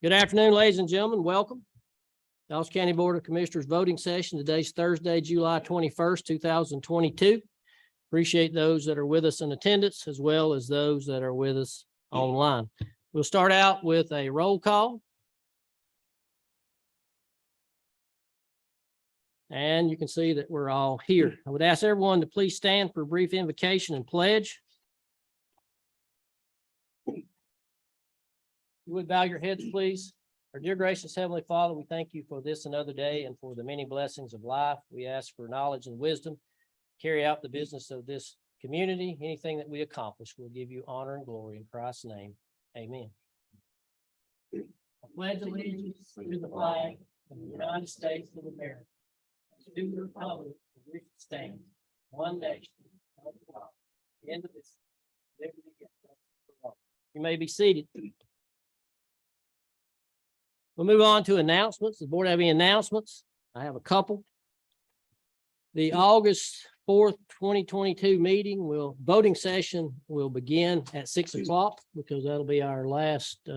Good afternoon, ladies and gentlemen. Welcome. Dallas County Board of Commissioners voting session. Today's Thursday, July 21st, 2022. Appreciate those that are with us in attendance as well as those that are with us online. We'll start out with a roll call. And you can see that we're all here. I would ask everyone to please stand for a brief invocation and pledge. You would bow your heads, please. Our dear gracious Heavenly Father, we thank you for this another day and for the many blessings of life. We ask for knowledge and wisdom. Carry out the business of this community. Anything that we accomplish, we'll give you honor and glory in Christ's name. Amen. I pledge allegiance to the flag of the United States of America, to the republic for which it stands, one nation, under God, indivisible, liberty and justice for all. You may be seated. We'll move on to announcements. Does the board have any announcements? I have a couple. The August 4th, 2022 voting session will begin at 6 o'clock because that'll be our last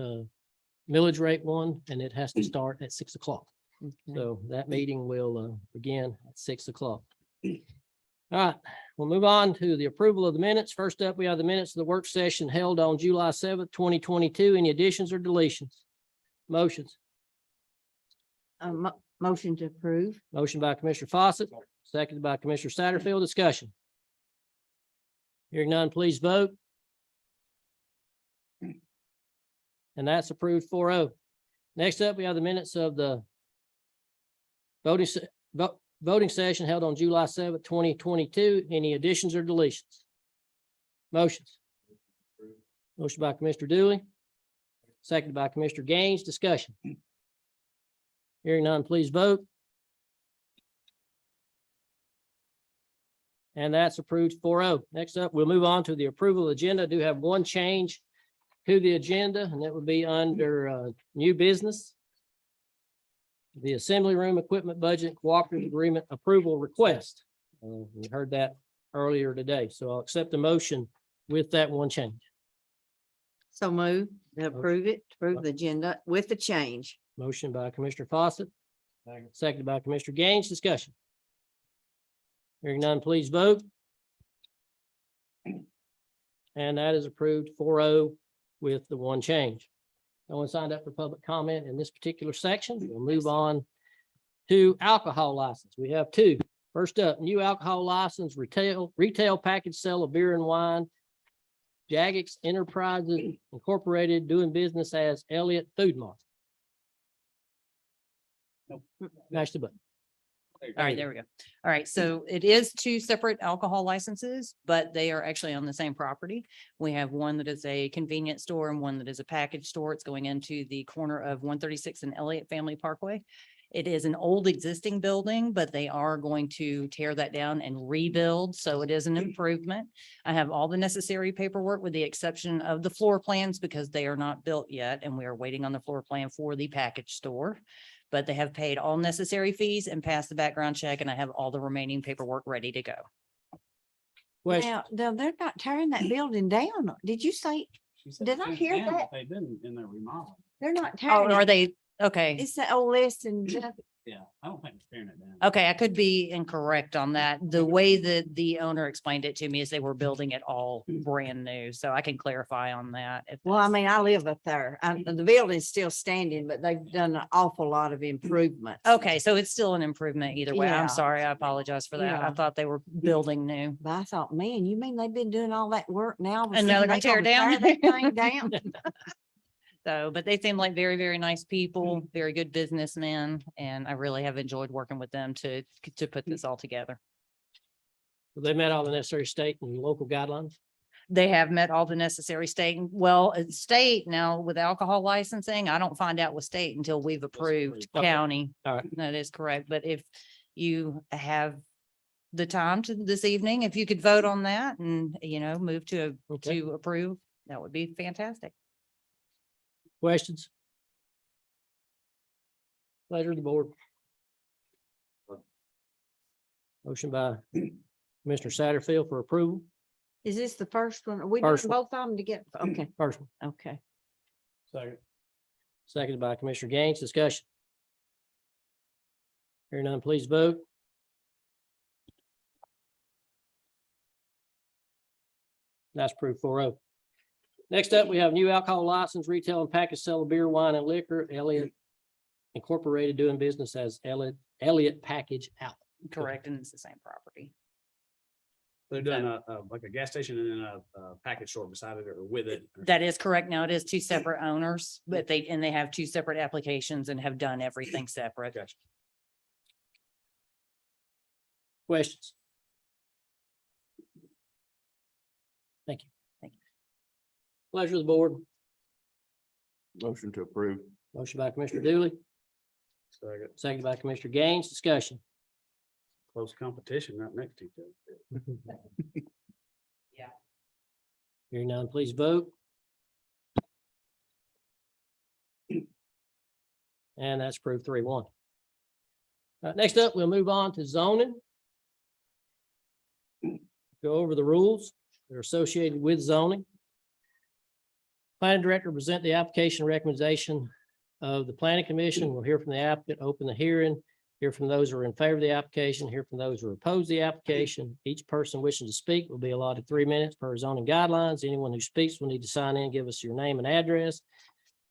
millage rate one, and it has to start at 6 o'clock. So that meeting will begin at 6 o'clock. All right, we'll move on to the approval of the minutes. First up, we have the minutes of the work session held on July 7th, 2022. Any additions or deletions? Motions. Motion to approve. Motion by Commissioner Fawcett, seconded by Commissioner Satterfield. Discussion. Hearing none, please vote. And that's approved 4-0. Next up, we have the minutes of the voting session held on July 7th, 2022. Any additions or deletions? Motions. Motion by Commissioner Dooley, seconded by Commissioner Gaines. Discussion. Hearing none, please vote. And that's approved 4-0. Next up, we'll move on to the approval of the agenda. I do have one change to the agenda, and that would be under new business. The Assembly Room Equipment Budget Cooperative Agreement Approval Request. We heard that earlier today, so I'll accept the motion with that one change. So move to approve the agenda with the change. Motion by Commissioner Fawcett, seconded by Commissioner Gaines. Discussion. Hearing none, please vote. And that is approved 4-0 with the one change. No one signed up for public comment in this particular section. We'll move on to alcohol license. We have two. First up, new alcohol license, retail package sale of beer and wine. Jagex Enterprises Incorporated, doing business as Elliott Food Mart. Mash the button. All right, there we go. All right, so it is two separate alcohol licenses, but they are actually on the same property. We have one that is a convenience store and one that is a package store. It's going into the corner of 136 and Elliott Family Parkway. It is an old existing building, but they are going to tear that down and rebuild. So it is an improvement. I have all the necessary paperwork with the exception of the floor plans because they are not built yet. And we are waiting on the floor plan for the package store. But they have paid all necessary fees and passed the background check, and I have all the remaining paperwork ready to go. Question. Now, they're not tearing that building down. Did you say, did I hear that? They've been in their remodel. They're not Oh, tearing are it? they? Okay. It's the old list and Yeah, I don't think it's tearing it down. Okay, I could be incorrect on that. The way that the owner explained it to me is they were building it all brand new, so I can clarify on that. well, I mean, I live up there. The building's still standing, but they've done an awful lot of improvements. Okay, so it's still an improvement either way. Yeah. I'm sorry. I apologize for that. I Yeah. thought they were building new. But I thought, man, you mean they've been doing all that work now? And now they're gonna tear it down? That thing down? So, but they seem like very, very nice people, very good businessmen, and I really have enjoyed working with them to put this all together. They met all the necessary state and local guidelines. They have met all the necessary state now with alcohol licensing. I don't find out with state until we've approved Okay. county. All right. That is correct. But if you have the time to this evening, if you could vote on that and, move to Okay. approve, that would be fantastic. Questions? Pleasure of the board. Motion by Commissioner Satterfield for approval. Is this the first one? Are we doing First one. both of them to get? Okay, First one. okay. Second. Seconded by Commissioner Gaines. Discussion. Hearing none, please vote. That's approved 4-0. Next up, we have new alcohol license, retail and package sale of beer, wine, and liquor. Elliott Incorporated doing business as Elliott Package Outlet. Correct, and it's the same property. They're doing like a gas station and then a package store beside it or with it. That is correct. Now it is two separate owners, but they have two separate applications and have done everything separate. Gotcha. Questions? Thank you. Thank you. Pleasure of the board. Motion to approve. Motion by Commissioner Dooley, Second. seconded by Commissioner Gaines. Discussion. Close competition right next to each other. Yeah. Hearing none, please vote. And that's approved 3-1. Next up, we'll move on to zoning. Go over the rules that are associated with zoning. Planning Director present the application recommendation of the Planning Commission. We'll hear from the applicant, open the hearing, hear from those who are in favor of the application, hear from those who oppose the application. Each person wishing to speak will be allotted 3 minutes per zoning guidelines. Anyone who speaks will need to sign in, give us your name and address.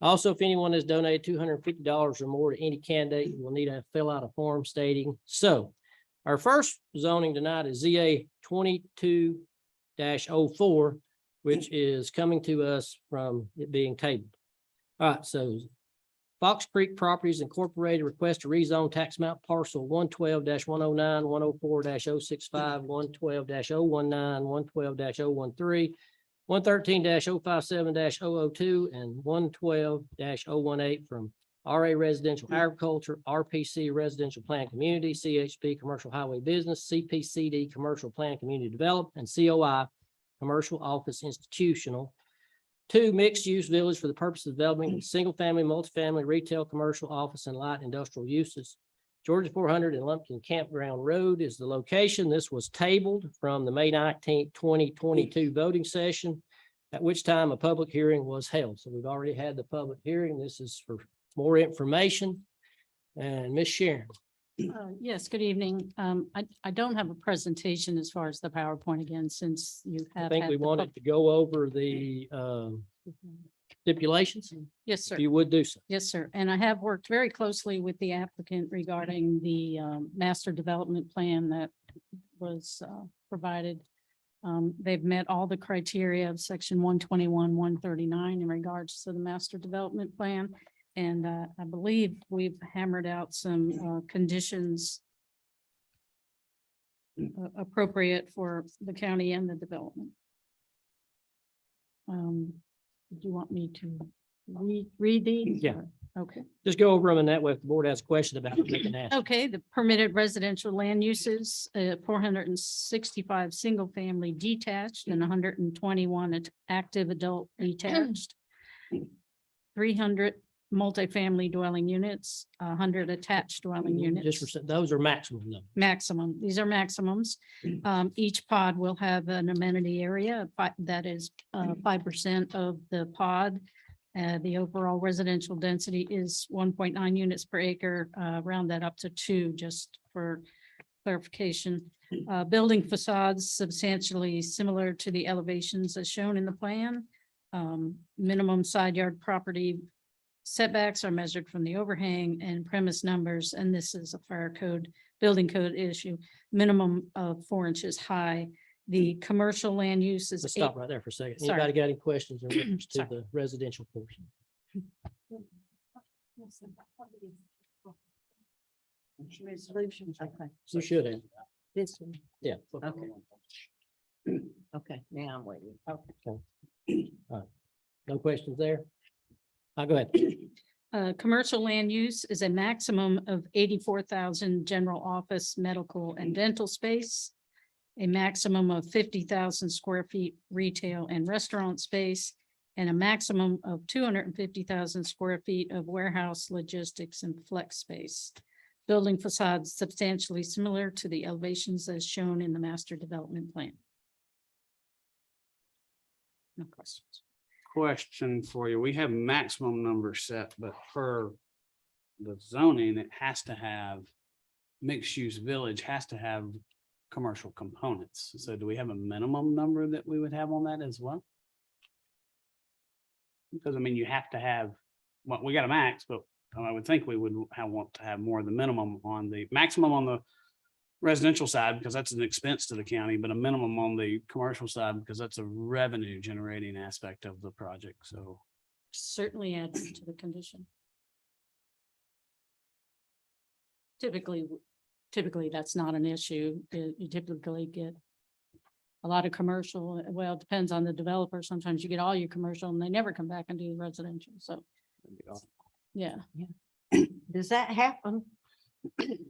Also, if anyone has donated $250 or more to any candidate, you will need to fill out a form stating so. Our first zoning tonight is ZA 22-04, which is coming to us from it being tabled. All right, so Fox Creek Properties Incorporated request to rezone tax map parcel 112-109, 104-065, 112-019, 112-013, 113-057-002, and 112-018 from RA Residential Agriculture, RPC Residential Plan Community, CHP Commercial Highway Business, CPCD Commercial Plan Community Development, and COI Commercial Office Institutional. 2, mixed-use village for the purpose of developing single-family, multifamily, retail, commercial, office, and light industrial uses. Georgia 400 and Lumpkin Campground Road is the location. This was tabled from the May 19th, 2022 voting session, at which time a public hearing was held. So we've already had the public hearing. This is for more information. And Ms. Sharon. Yes, good evening. I don't have a presentation as far as the PowerPoint again, since you have. I think had we the wanted to go over the stipulations. Yes, sir. If you would do so. Yes, sir. And I have worked very closely with the applicant regarding the master development plan that was provided. They've met all the criteria of section 121, 139 in regards to the master development plan. And I believe we've hammered out some conditions appropriate for the county and the development. Do you want me to read these? Yeah. Okay. Just go over them, and that way if the board has a question about it, they can ask. Okay, the permitted residential land uses, 465 single family detached and 121 active adult detached. 300 multifamily dwelling units, 100 attached dwelling units. Just for, those are maximum though. Maximum, these are maximums. Each pod will have an amenity area that is 5% of the pod. The overall residential density is 1.9 units per acre, round that up to 2, just for clarification. Building facades substantially similar to the elevations as shown in the plan. Minimum side yard property setbacks are measured from the overhang and premise numbers, and this is a fire code, building code issue, minimum of 4 inches high. The commercial land use is Let's stop right there for a second. Sorry. Anybody got any questions in reference to Sorry. the residential portion? Resolutions, okay. You should have. This one, Yeah. okay. Okay, now I'm waiting. Okay. No questions there? I'll go ahead. Commercial land use is a maximum of 84,000 general office, medical and dental space. A maximum of 50,000 square feet retail and restaurant space, and a maximum of 250,000 square feet of warehouse, logistics and flex space. Building facades substantially similar to the elevations as shown in the master development plan. No questions. question for you. We have maximum number set, but per the zoning, it has to have mixed use village has to have commercial components. So do we have a minimum number that we would have on that as well? Because I mean, you have to have, well, we got a max, but I would think we would want to have more of the minimum on the maximum on the residential side, because that's an expense to the county, but a minimum on the commercial side, because that's a revenue generating aspect of the project. So Certainly adds to the condition. Typically, that's not an issue. You typically get a lot of commercial. Well, it depends on the developer. Sometimes you get all your commercial and they never come back and do the residential. So, yeah. Does that happen?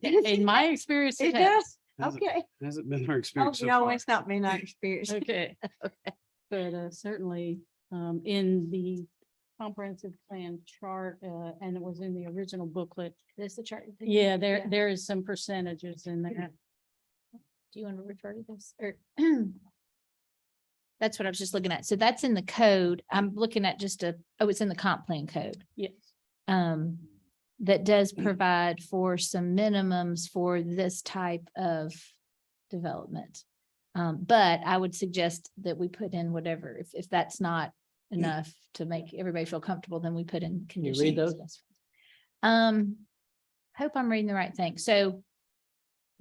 In my experience, It has. does? Has it- Okay. has it been our Oh, experience so no, far? it's not been our experience. Okay. But certainly, in the comprehensive plan chart, and it was in the original booklet. There's the chart. Yeah, there is some percentages in there. Do you want to refer to this or? That's what I was just looking at. So that's in the code. I'm looking at just it's in the comp plan code. Yes. That does provide for some minimums for this type of development. But I would suggest that we put in whatever, if that's not enough to make everybody feel comfortable, then we put in you conditions. read those? Hope I'm reading the right thing. So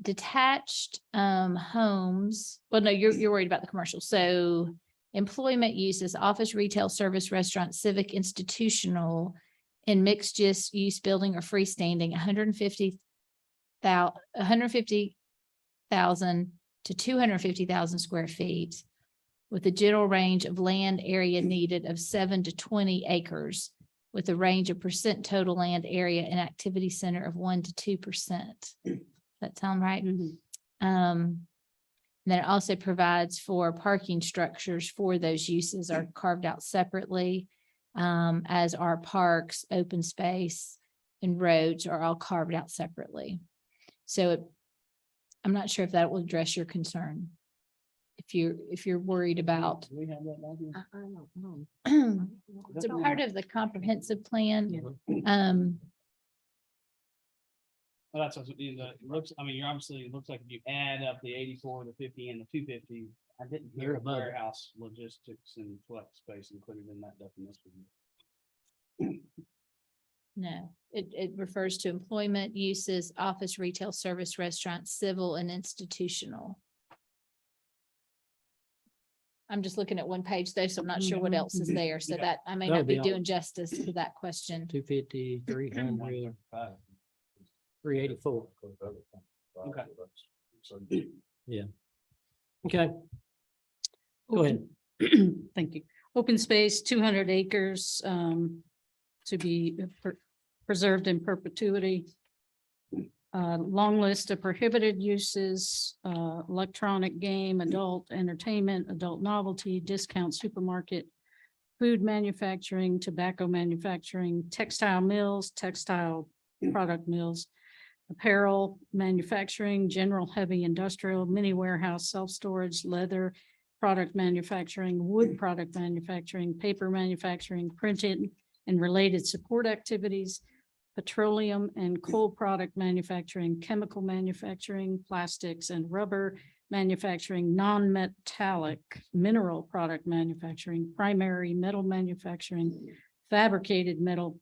detached homes, well, no, you're worried about the commercial. So employment uses, office, retail, service, restaurant, civic, institutional, in mixed use building or freestanding, 150,000 to 250,000 square feet, with a general range of land area needed of 7 to 20 acres, with a range of percent total land area and activity center of 1 to 2%. That sound right? Mhm. Then it also provides for parking structures for those uses are carved out separately, as are parks, open space, and roads are all carved out separately. So I'm not sure if that will address your concern. If you're worried about, Do we have that document? I don't know. it's a part of the comprehensive plan. Well, that's what it looks, I mean, you're obviously, it looks like if you add up the 84, the 50 and the 250, I didn't hear You're a above it. warehouse logistics and flex space included in that definition. No, it refers to employment uses, office, retail, service, restaurant, civil, and institutional. I'm just looking at one page though, so I'm not sure what else is there, so Okay. that I may That'll not be be all. doing justice to that question. 250, 300, 384. Okay. Okay, go ahead. Thank you. Open space, 200 acres, to be preserved in perpetuity. Long list of prohibited uses, electronic game, adult entertainment, adult novelty, discount supermarket, food manufacturing, tobacco manufacturing, textile mills, textile product mills, apparel manufacturing, general heavy industrial, mini warehouse, self-storage, leather product manufacturing, wood product manufacturing, paper manufacturing, printed and related support activities, petroleum and coal product manufacturing, chemical manufacturing, plastics and rubber manufacturing, non-metallic mineral product manufacturing, primary metal manufacturing, fabricated metal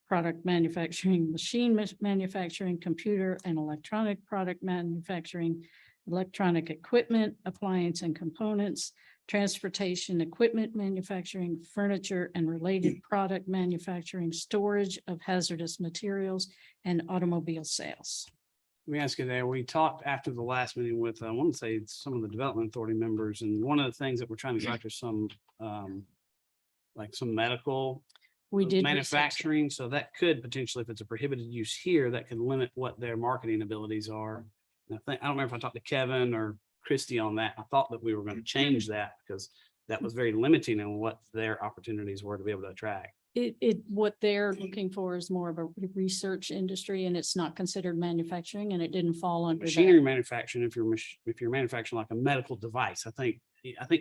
product manufacturing, machine manufacturing, computer and electronic product manufacturing, electronic equipment, appliance and components, transportation equipment manufacturing, furniture and related product manufacturing, storage of hazardous materials, and automobile sales. Let me ask you there, we talked after the last meeting with, I want to say some of the development authority members, and one of the things that we're trying to go after some, like some medical We did. research that. manufacturing, so that could potentially, if it's a prohibited use here, that could limit what their marketing abilities are. And I don't remember if I talked to Kevin or Christie on that. I thought that we were going to change that because that was very limiting in what their opportunities were to be able to attract. What they're looking for is more of a research industry, and it's not considered manufacturing, and it didn't fall under Machinery that. manufacturing, if you're manufacturing like a medical device, I think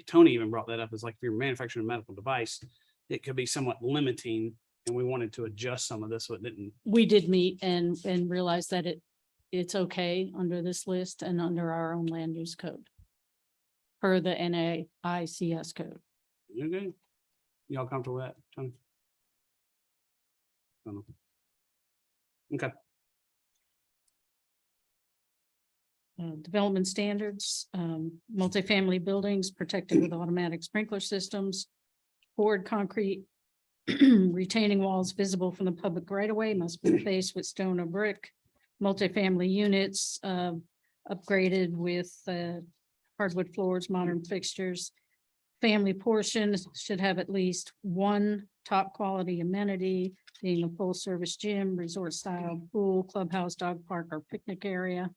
Tony even brought that up, is like if you're manufacturing a medical device, it could be somewhat limiting and we wanted to adjust some of this, so it didn't. We did meet and realized that it's okay under this list and under our own land use code. Per the NAICS code. Okay. Y'all comfortable with that, Tony? Okay. Development standards, multifamily buildings protected with automatic sprinkler systems. Poured concrete retaining walls visible from the public right of way must be faced with stone or brick. Multifamily units, upgraded with, hardwood floors, modern fixtures. Family portions should have at least one top quality amenity, being a full service gym, resort style pool, clubhouse, dog park, or picnic area.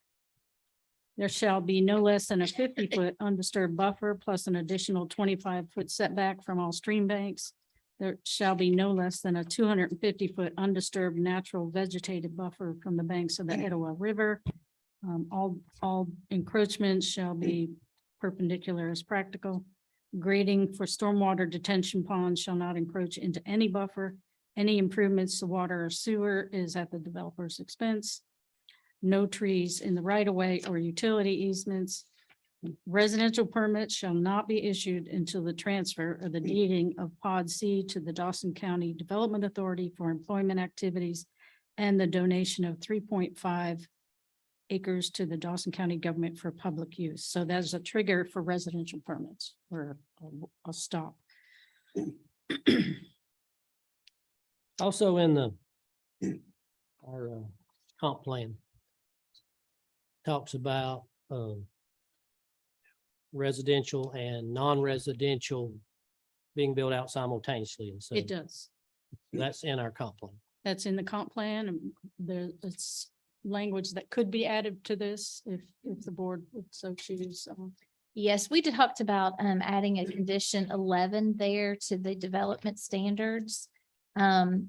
There shall be no less than a 50-foot undisturbed buffer plus an additional 25-foot setback from all stream banks. There shall be no less than a 250-foot undisturbed natural vegetated buffer from the banks of the Etowah River. All encroachments shall be perpendicular as practical. Grading for stormwater detention ponds shall not encroach into any buffer. Any improvements to water or sewer is at the developer's expense. No trees in the right of way or utility easements. Residential permits shall not be issued until the transfer or the deeding of Pod C to the Dawson County Development Authority for employment activities and the donation of 3.5 acres to the Dawson County government for public use. So that's a trigger for residential permits or a stop. Also in our comp plan talks about residential and non-residential being built out simultaneously. And so It does. that's in our comp plan. That's in the comp plan and it's language that could be added to this if the board would so choose. Yes, we talked about adding a condition 11 there to the development standards. And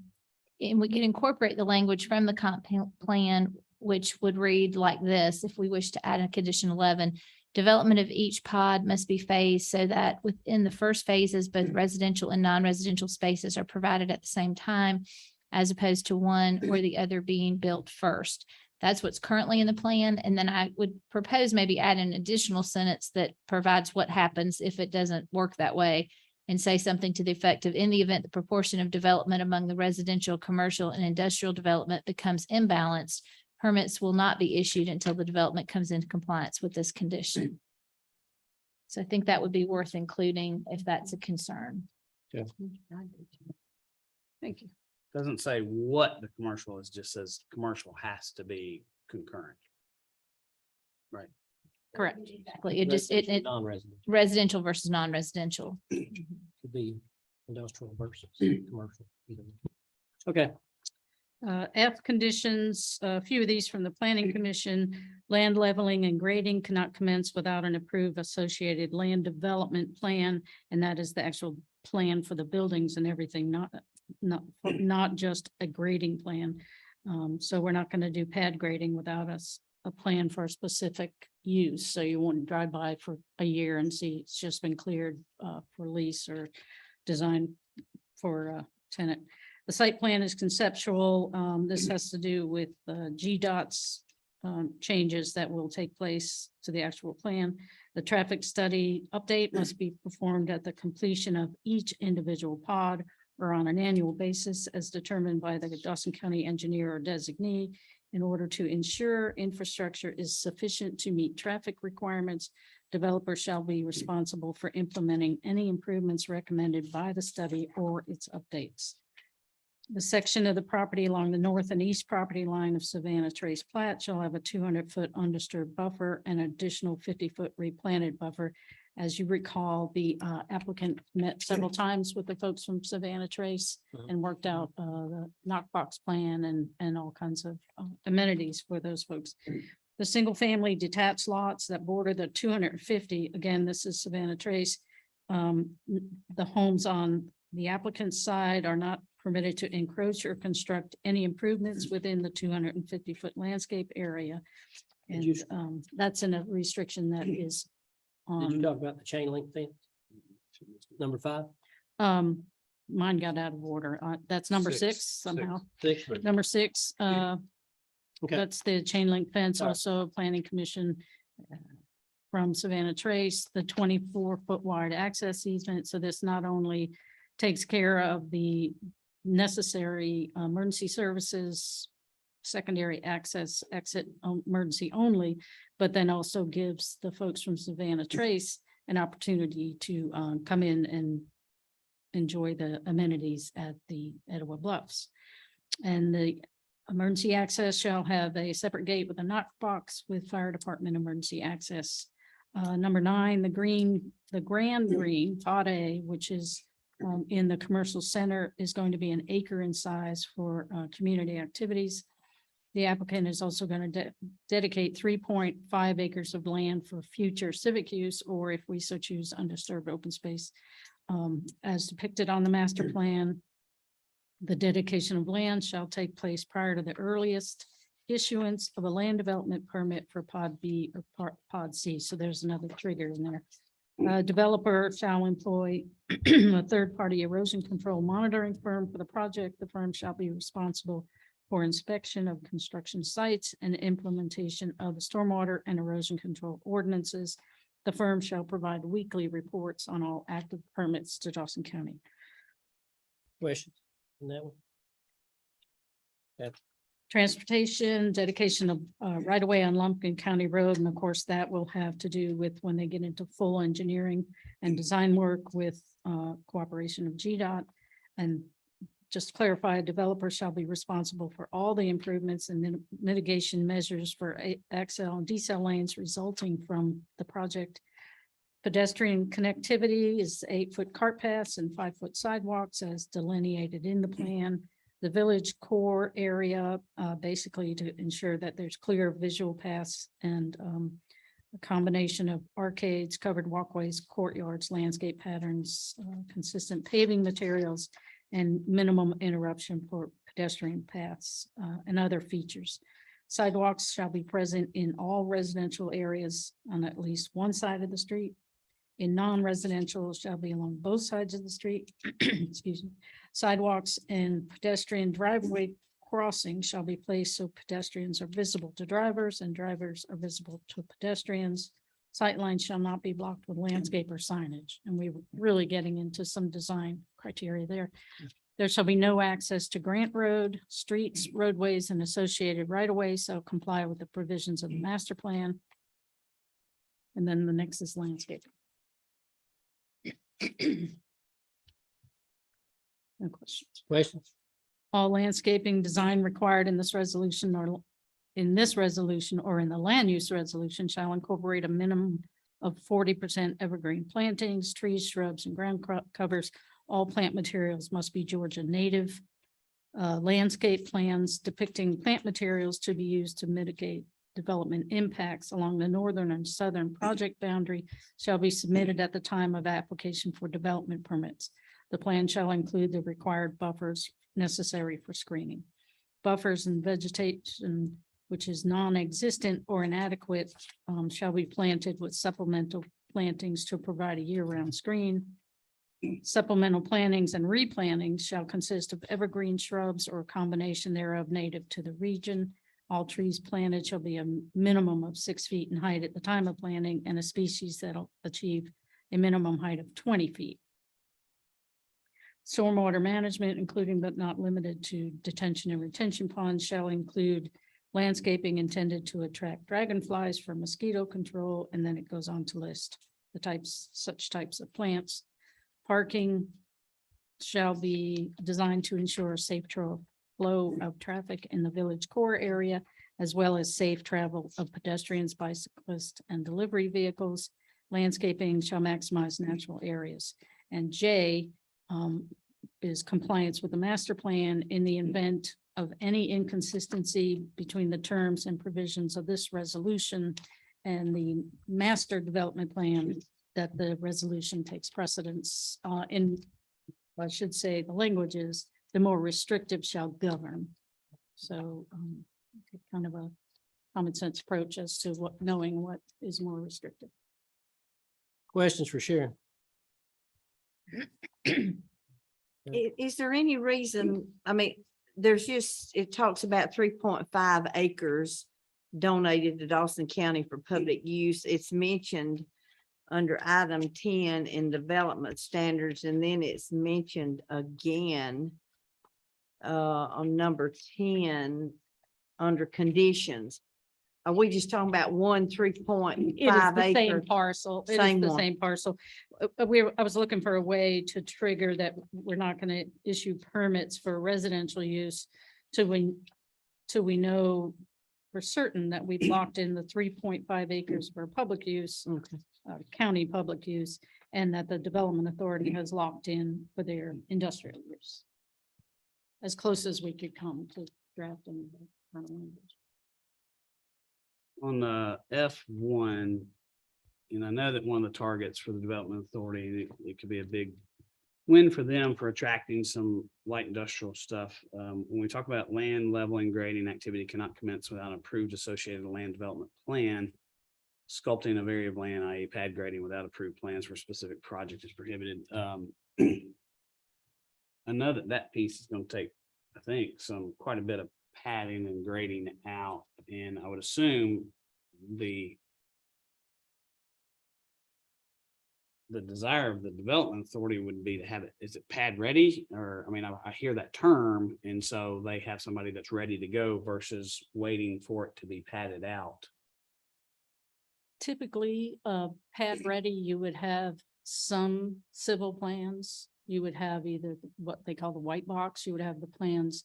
we could incorporate the language from the comp plan, which would read like this: if we wish to add a condition 11, development of each pod must be phased so that within the first phases, both residential and non-residential spaces are provided at the same time, as opposed to one or the other being built first. That's what's currently in the plan. And then I would propose maybe add an additional sentence that provides what happens if it doesn't work that way, and say something to the effect of, in the event the proportion of development among the residential, commercial, and industrial development becomes imbalanced, permits will not be issued until the development comes into compliance with this condition. So I think that would be worth including if that's a concern. Thank you. Doesn't say what the commercial is, just says commercial has to be concurrent. Correct. Exactly. It just, it Non-residential residential versus non-residential. could be industrial versus commercial. either way. Okay, F conditions, a few of these from the planning commission: land leveling and grading cannot commence without an approved associated land development plan. And that is the actual plan for the buildings and everything, not just a grading plan. So we're not going to do pad grading without a plan for a specific use. So you won't drive by for a year and see it's just been cleared for lease or design for a tenant. The site plan is conceptual. This has to do with GDOT's changes that will take place to the actual plan. The traffic study update must be performed at the completion of each individual pod or on an annual basis as determined by the Dawson County engineer or designee, in order to ensure infrastructure is sufficient to meet traffic requirements. Developer shall be responsible for implementing any improvements recommended by the study or its updates. The section of the property along the north and east property line of Savannah Trace Plat shall have a 200-foot undisturbed buffer and additional 50-foot replanted buffer. As you recall, the applicant met several times with the folks from Savannah Trace and worked out the knockbox plan and all kinds of amenities for those folks. The single family detached lots that border the 250, again, this is Savannah Trace. The homes on the applicant's side are not permitted to encroach or construct any improvements within the 250-foot landscape area. Did you- And that's in a restriction that is did you on, talk about the chain link fence? Number 5? mine got out of order. That's number Six, six somehow. 6, but Number six, Okay. that's the chain link fence, All right. also planning commission from Savannah Trace, the 24-foot wide access easement. So this not only takes care of the necessary emergency services, secondary access, exit, emergency only, but then also gives the folks from Savannah Trace an opportunity to come in and enjoy the amenities at the Etowah Bluffs. And the emergency access shall have a separate gate with a knock box with fire department emergency access. Number 9, the Grand Green, Pod A, which is in the commercial center, is going to be an acre in size for community activities. The applicant is also going to dedicate 3.5 acres of land for future civic use, or if we so choose, undisturbed open space. As depicted on the master plan, the dedication of land shall take place prior to the earliest issuance of a land development permit for Pod B or Pod C. So there's another trigger in there. Developer shall employ a third-party erosion control monitoring firm for the project. The firm shall be responsible for inspection of construction sites and implementation of the stormwater and erosion control ordinances. The firm shall provide weekly reports on all active permits to Dawson County. questions on that one? Transportation, dedication of right away on Lumpkin County Road. And of course, that will have to do with when they get into full engineering and design work with cooperation of GDOT. And just to clarify, a developer shall be responsible for all the improvements and mitigation measures for XL and decel lanes resulting from the project. Pedestrian connectivity is 8-foot cart paths and 5-foot sidewalks as delineated in the plan. The village core area, basically to ensure that there's clear visual paths and a combination of arcades, covered walkways, courtyards, landscape patterns, consistent paving materials, and minimum interruption for pedestrian paths and other features. Sidewalks shall be present in all residential areas on at least one side of the street. In non-residential shall be along both sides of the street. Excuse me. Sidewalks and pedestrian driveway crossings shall be placed so pedestrians are visible to drivers and drivers are visible to pedestrians. Sightlines shall not be blocked with landscape or signage. And we were really getting into some design criteria there. There shall be no access to Grant Road, streets, roadways, and associated right-of-ways shall comply with the provisions of the master plan. And then the next is landscape. No questions. Questions? All landscaping design required in this resolution or in the land use resolution shall incorporate a minimum of 40% evergreen plantings, trees, shrubs, and ground covers. All plant materials must be Georgia native. Landscape plans depicting plant materials to be used to mitigate development impacts along the northern and southern project boundary shall be submitted at the time of application for development permits. The plan shall include the required buffers necessary for screening. Buffers and vegetation which is non-existent or inadequate shall be planted with supplemental plantings to provide a year-round screen. Supplemental plantings and replantings shall consist of evergreen shrubs or a combination thereof native to the region. All trees planted shall be a minimum of 6 feet in height at the time of planting and a species that'll achieve a minimum height of 20 feet. Stormwater management, including but not limited to detention and retention ponds, shall include landscaping intended to attract dragonflies for mosquito control, and then it goes on to list the such types of plants. Parking shall be designed to ensure safe flow of traffic in the village core area, as well as safe travel of pedestrians, bicyclists, and delivery vehicles. Landscaping shall maximize natural areas. And J is compliance with the master plan in the event of any inconsistency between the terms and provisions of this resolution and the master development plan, that the resolution takes precedence I should say, the language is the more restrictive shall govern. So kind of a common sense approach as to knowing what is more restrictive. Questions for Sharon? Is there any reason, I mean, there's just, it talks about 3.5 acres donated to Dawson County for public use. It's mentioned under item 10 in development standards, and then it's mentioned again on number 10 under conditions. Are we just talking about one It is 3.5 the same acre? parcel. It is Same the one. same parcel. I was looking for a way to trigger that we're not gonna issue permits for residential use till we know for certain that we've locked in the 3.5 acres for public use, Okay. county public use, and that the development authority has locked in for their industrial use. As close as we could come to drafting. the final language. On the F1, and I know that one of the targets for the Development Authority, it could be a big win for them for attracting some light industrial stuff. When we talk about land leveling, grading activity cannot commence without an approved associated land development plan. Sculpting of area of land, i.e. pad grading without approved plans for a specific project is prohibited. I know that piece is gonna take, I think, quite a bit of padding and grading out, and I would assume the desire of the development authority would be to have it, is it pad ready? Or, I mean, I hear that term, and so they have somebody that's ready to go versus waiting for it to be padded out. Typically, pad ready, you would have some civil plans. You would have either what they call the white box, you would have the plans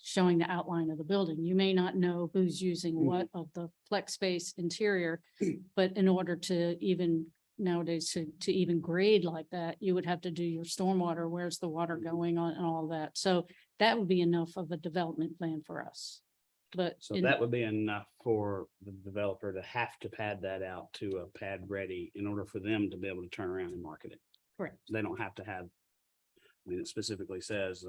showing the outline of the building. You may not know who's using what of the flex space interior, but in order to even nowadays to even grade like that, you would have to do your stormwater, where's the water going on and all that. So that would be enough of a development plan for us. But So in- that would be enough for the developer to have to pad that out to a pad ready in order for them to be able to turn around and market it. Correct. They don't have to have, I mean, it specifically says,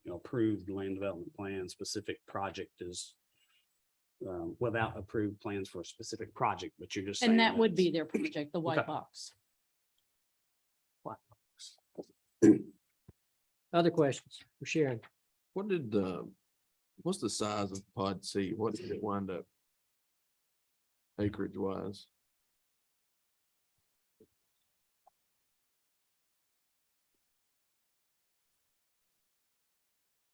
approved land development plan, specific project is without approved plans for a specific project, but you're just saying. And that would that's- be their project, the white Okay. box. Other questions for Sharon? What did, what's the size of pod C? What did it wind up? Acreage wise?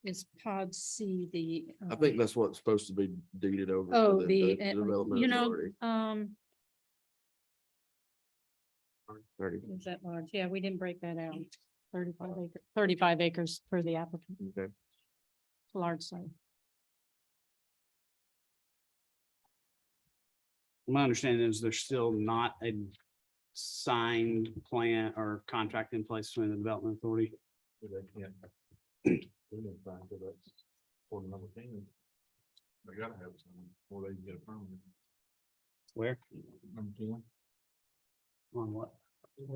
Is pod C the? I think that's what's supposed to be deeded over. to Oh, the, Development you know, Authority. 30. is that large? Yeah, we didn't break that out. 35 acres for the applicant, Okay. large site. My understanding is there's still not a signed plan or contract in place between the development authority. They gotta have some, before they can get a permit. Where? Number 10. On what? Is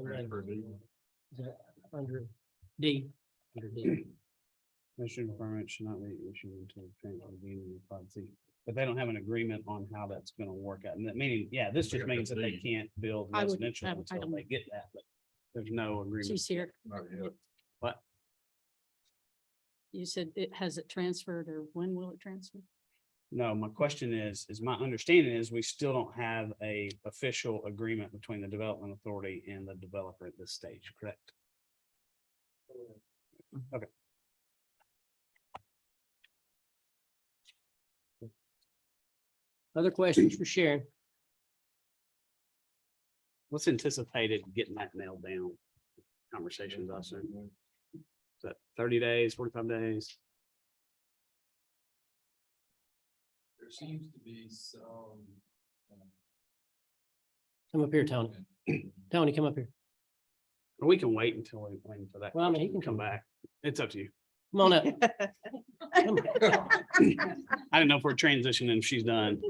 that under D? Under D. Commissioner permit should not be issued until transfer beginning of Pod C. But they don't have an agreement on how that's gonna work out. And that meaning, yeah, this just means that they can't build I would- residential I until don't- they get that, but there's no agreement. She's here. What? You said it, has it transferred or when will it transfer? No, my question is my understanding is we still don't have a official agreement between the development authority and the developer at this stage, correct? Okay. Other questions for Sharon? What's anticipated getting that nailed down? Conversations, I assume. Is that 30 days, 45 days? There seems to be some. Come up here, Tony. Tony, come up here. Or we can wait until we wait for that. Well, I mean, he question to can come back. It's up to you. Come on up. Come- I don't know if we're transitioning, if she's done.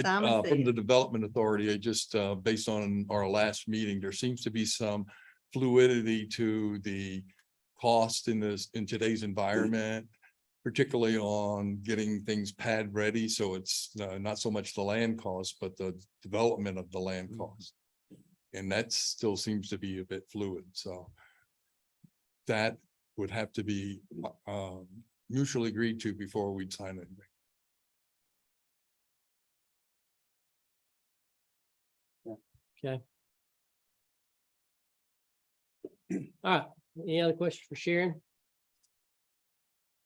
Simon From said. the Development Authority, I just, based on our last meeting, there seems to be some fluidity to the cost in today's environment, particularly on getting things pad ready. So it's not so much the land cost, but the development of the land cost. And that still seems to be a bit fluid. So that would have to be mutually agreed to before we'd sign anything. Okay. All right, any other questions for Sharon?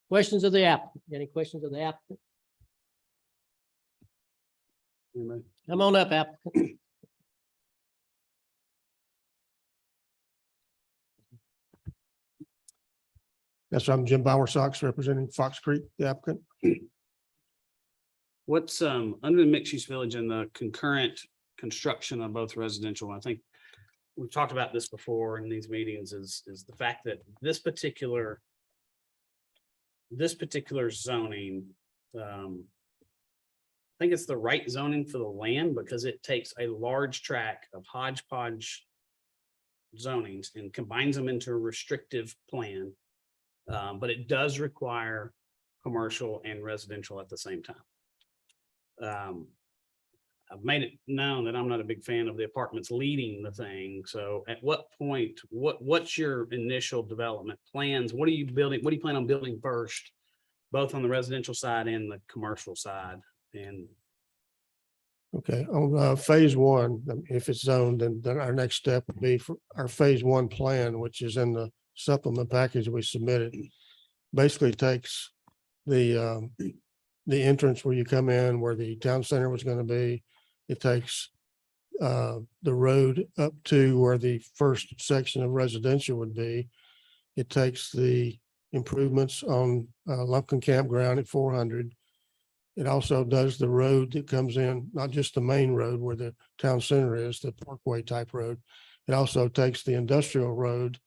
Questions of the applicant? Any questions of the applicant? Anybody? Come on up, applicant. Yes, I'm Jim Bowersox representing Fox Creek, the applicant. What's under the mixed use village and the concurrent construction of both residential, I think we've talked about this before in these meetings, is the fact that this particular zoning, I think it's the right zoning for the land because it takes a large tract of hodgepodge zonings and combines them into a restrictive plan. But it does require commercial and residential at the same time. I've made it known that I'm not a big fan of the apartments leading the thing. So at what point, what's your initial development plans? What are you building? What do you plan on building first? Both on the residential side and the commercial side? And Okay, on phase one, if it's zoned, then our next step would be for our phase one plan, which is in the supplement package we submitted. Basically takes the entrance where you come in, where the town center was going to be. It takes the road up to where the first section of residential would be. It takes the improvements on Lumpkin Campground at 400. It also does the road that comes in, not just the main road where the town center is, the parkway type road. It also takes the industrial road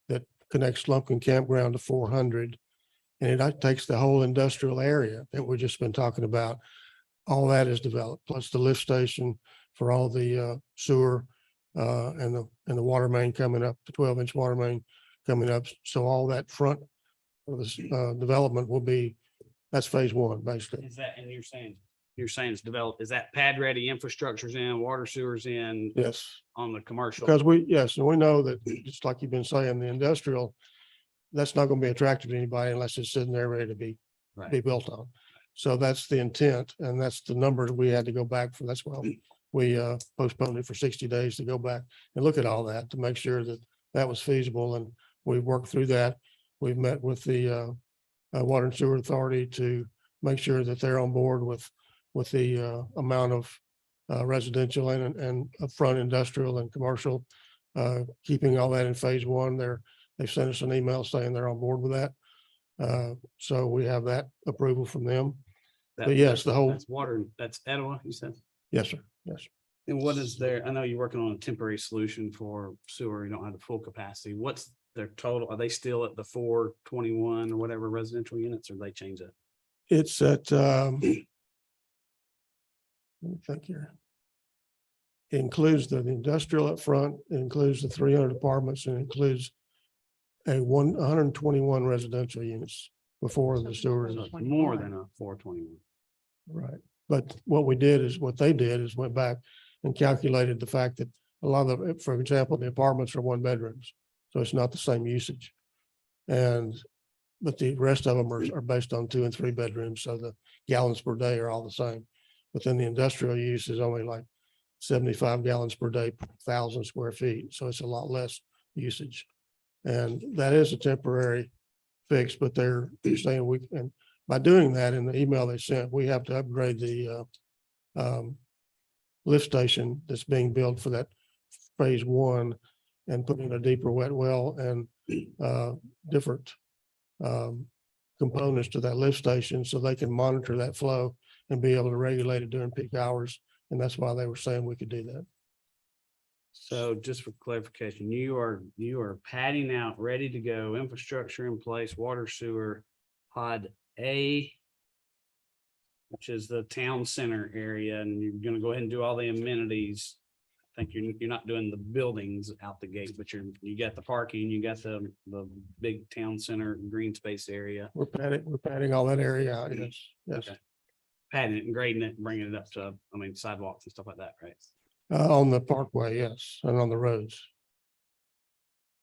that connects Lumpkin Campground to 400. And it takes the whole industrial area that we've just been talking about. All that is developed, plus the lift station for all the sewer and the water main coming up, the 12-inch water main coming up. So all that front of this development will be, that's phase one, basically. is that, and you're saying it's developed, is that pad ready infrastructure's in, water sewers in Yes, on the commercial? because yes, and we know that, just like you've been saying, the industrial, that's not going to be attractive to anybody unless it's sitting there ready to be Right. built on. So that's the intent, and that's the number that we had to go back for. That's why we postponed it for 60 days to go back and look at all that to make sure that that was feasible. And we worked through that. We've met with the Water and Sewer Authority to make sure that they're on board with the amount of residential and upfront industrial and commercial, keeping all that in phase one. They've sent us an email saying they're on board with that. So we have that approval from them. But yes, the whole, That's water, that's Etowah, you said? yes, sir. Yes. And what is their, I know you're working on a temporary solution for sewer, you don't have the full capacity. What's their total? Are they still at the 421 or whatever residential units, or they change it? It's at, let me think here. It includes the industrial up front, it includes the 300 apartments, and it includes 121 residential units before the sewer. So it's more than a 421. Right. But what they did is went back and calculated the fact that a lot of the, for example, the apartments are one bedrooms. So it's not the same usage. But the rest of them are based on 2 and 3 bedrooms. So the gallons per day are all the same. But then the industrial use is only like 75 gallons per day, per 1,000 square feet. So it's a lot less usage. And that is a temporary fix, but they're saying and by doing that, in the email they sent, we have to upgrade the lift station that's being built for that phase one and put in a deeper wet well and different components to that lift station so they can monitor that flow and be able to regulate it during peak hours. And that's why they were saying we could do that. So just for clarification, you are padding out, ready to go, infrastructure in place, water sewer, pod A, which is the town center area, and you're gonna go ahead and do all the amenities. I think you're not doing the buildings out the gate, but you got the parking, you got the big town center green space area. We're padding all that area out. Yes, yes. Okay. Padding it and grading it, and bringing it up to, sidewalks and stuff like that, right? On the parkway, yes, and on the roads.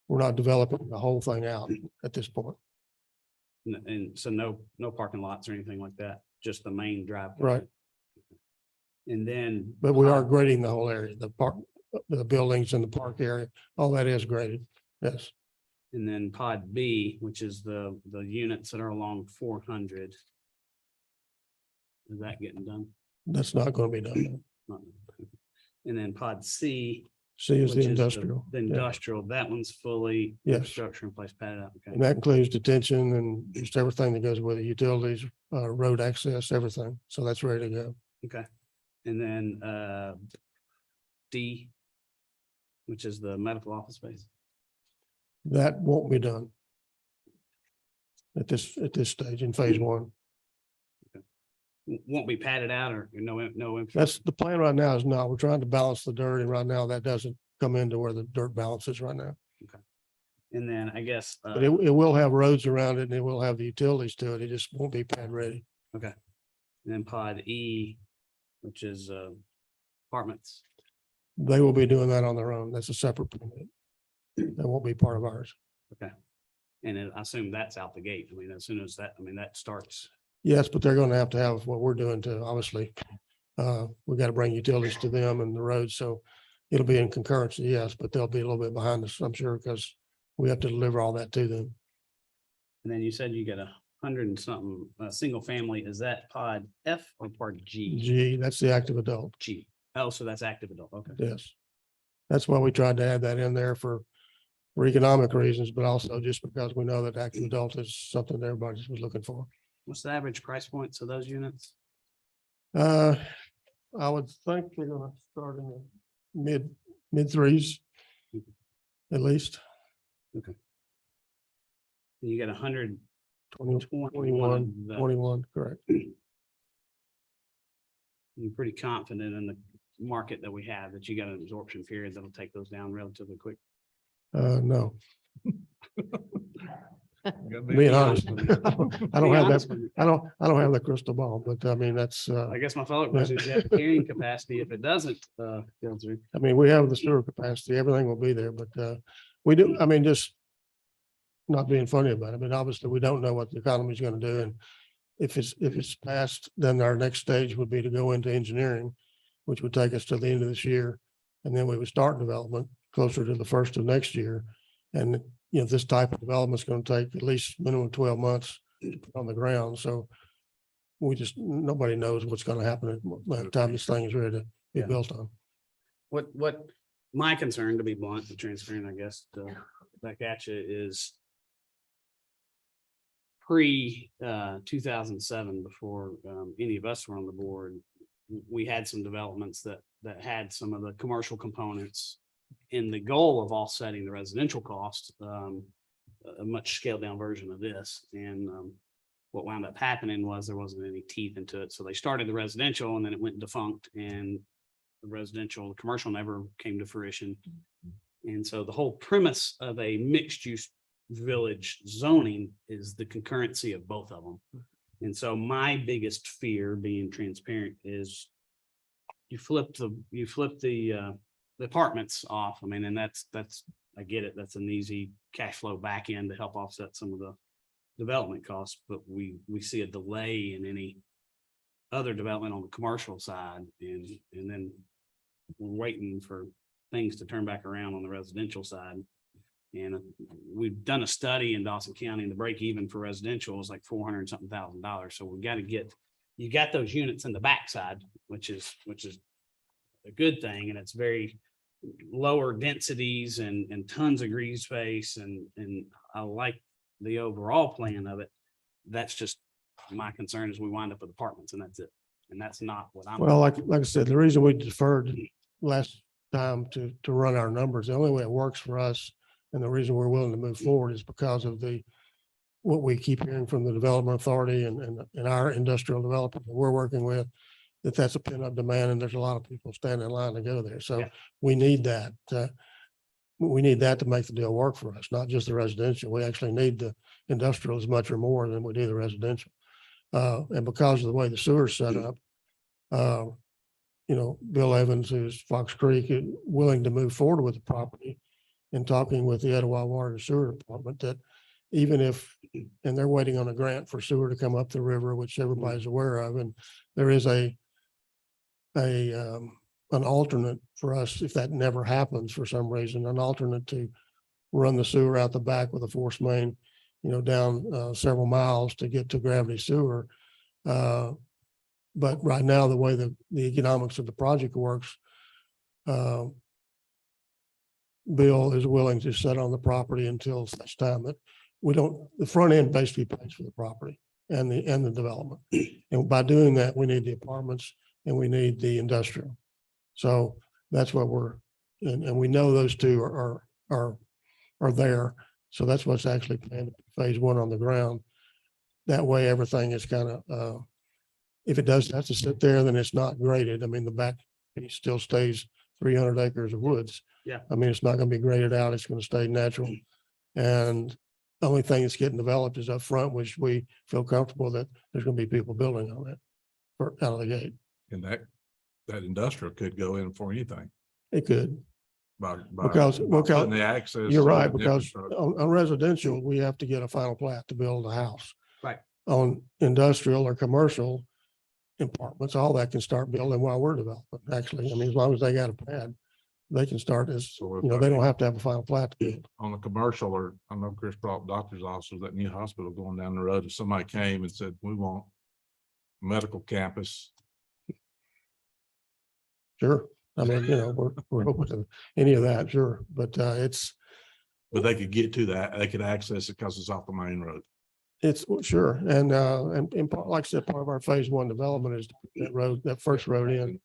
We're not developing the whole thing out at this point. And so no parking lots or anything like that, just the main driveway. Right. And then. But we are grading the whole area, the park, the buildings and the park area, all that is graded. Yes. And then pod B, which is the units that are along 400. Is that getting done? That's not going to be done. Not- And then pod C. C is which the industrial. The Yeah. industrial, that one's fully. Yes. Infrastructure in place, padded out, okay. And that includes detention and just everything that goes with it, utilities, road access, everything. So that's ready to go. Okay. And then D, which is the medical office space. That won't be done at this stage in phase one. Won't be padded out or no. That's the plan right now is not, we're trying to balance the dirt and right now that doesn't come into where the dirt balance is right now. And then I guess, But it will have roads around it and it will have the utilities to it. It just won't be pad ready. and then pod E, which is apartments. They will be doing that on their own. That's a separate permit. That won't be part of ours. And I assume that's out the gate. I mean, as soon as that, I mean, that starts. Yes, but they're going to have what we're doing to, obviously. We got to bring utilities to them and the roads, so it'll be in concurrency, yes, but they'll be a little bit behind us, I'm sure, because we have to deliver all that to them. And then you said you got 100 and something, single family. Is that pod F or pod G? G, that's the active adult, G. Oh, so that's active adult. Okay. yes. That's why we tried to add that in there for economic reasons, but also just because we know that active adult is something that everybody was looking for. What's the average price points of those units? I would think they're gonna start in the mid threes. At least You got 100. 21, correct. You're pretty confident in the market that we have, that you got an absorption period that'll take those down relatively quick. No, Being being honest. I don't have that, with you. I don't have that crystal ball, but I mean, that's, I guess my follow-up question is, you have carrying capacity if it doesn't go through. I mean, we have the sewer capacity, everything will be there, but we do, I mean, just not being funny about it, but obviously we don't know what the economy is going to do. And if it's passed, then our next stage would be to go into engineering, which would take us to the end of this year. And then we would start development closer to the first of next year. And, you know, this type of development is going to take at least minimum 12 months on the ground. So we just, nobody knows what's going to happen by the time this thing is ready to be Yeah. built on. What my concern, to be blunt and transparent, I guess, back at you is pre 2007, before any of us were on the board, we had some developments that had some of the commercial components in the goal of offsetting the residential cost, a much scaled down version of this. And what wound up happening was there wasn't any teeth into it. So they started the residential and then it went defunct, and the commercial never came to fruition. And so the whole premise of a mixed use village zoning is the concurrency of both of them. And so my biggest fear, being transparent, is you flip the apartments off. I mean, and that's, I get it. That's an easy cash flow back end to help offset some of the development costs, but we see a delay in any other development on the commercial side, and then we're waiting for things to turn back around on the residential side. And we've done a study in Dawson County, and the break even for residential is like $400 something thousand. So we got to get, you got those units in the backside, which is a good thing. And it's very lower densities and tons of green space. And I like the overall plan of it. That's just my concern, is we wind up with apartments, and that's it. And that's not what I'm. Well, like I said, the reason we deferred last time to run our numbers, the only way it works for us and the reason we're willing to move forward is because of what we keep hearing from the Development Authority and our industrial development that we're working with, that's a pent up demand and there's a lot of people standing in line to go there. So Yeah. we need that. We need that to make the deal work for us, not just the residential. We actually need the industrial as much or more than we do the residential. And because of the way the sewer's set up, you know, Bill Evans, who's Fox Creek, is willing to move forward with the property. in talking with the Etowah Water and Sewer Department that even if, and they're waiting on a grant for sewer to come up the river, which everybody's aware of, and there is an alternate for us, if that never happens for some reason, an alternate to run the sewer out the back with a force main, down several miles to get to gravity sewer. But right now, the way the economics of the project works, Bill is willing to sit on the property until such time that the front end basically pays for the property and the development. And by doing that, we need the apartments and we need the industrial. So that's what and we know those two are there. So that's what's actually planned, phase one on the ground. That way, everything is kind of, if it does have to sit there, then it's not graded. I mean, the back piece still stays 300 acres of woods. Yeah. I mean, it's not going to be graded out. It's going to stay natural. And the only thing that's getting developed is up front, which we feel comfortable that there's going to be people building on it out of the gate. And that industrial could go in for anything It could. by Because putting the access. You're to right, the because infrastructure. on residential, we have to get a final plat to build a house. Right. On industrial or commercial apartments, all that can start building while we're developing, actually. I mean, as long as they got a pad, they can start So if they don't have to have a final plat to build. On the commercial, or I know Chris brought up doctor's offices, that new hospital going down the road, if somebody came and said, we want medical campus, Sure. I mean, we're open to any of that, sure. But but they could get to that, they could access it because it's off the main road. it's sure. And like I said, part of our phase one development is that road, that first road in.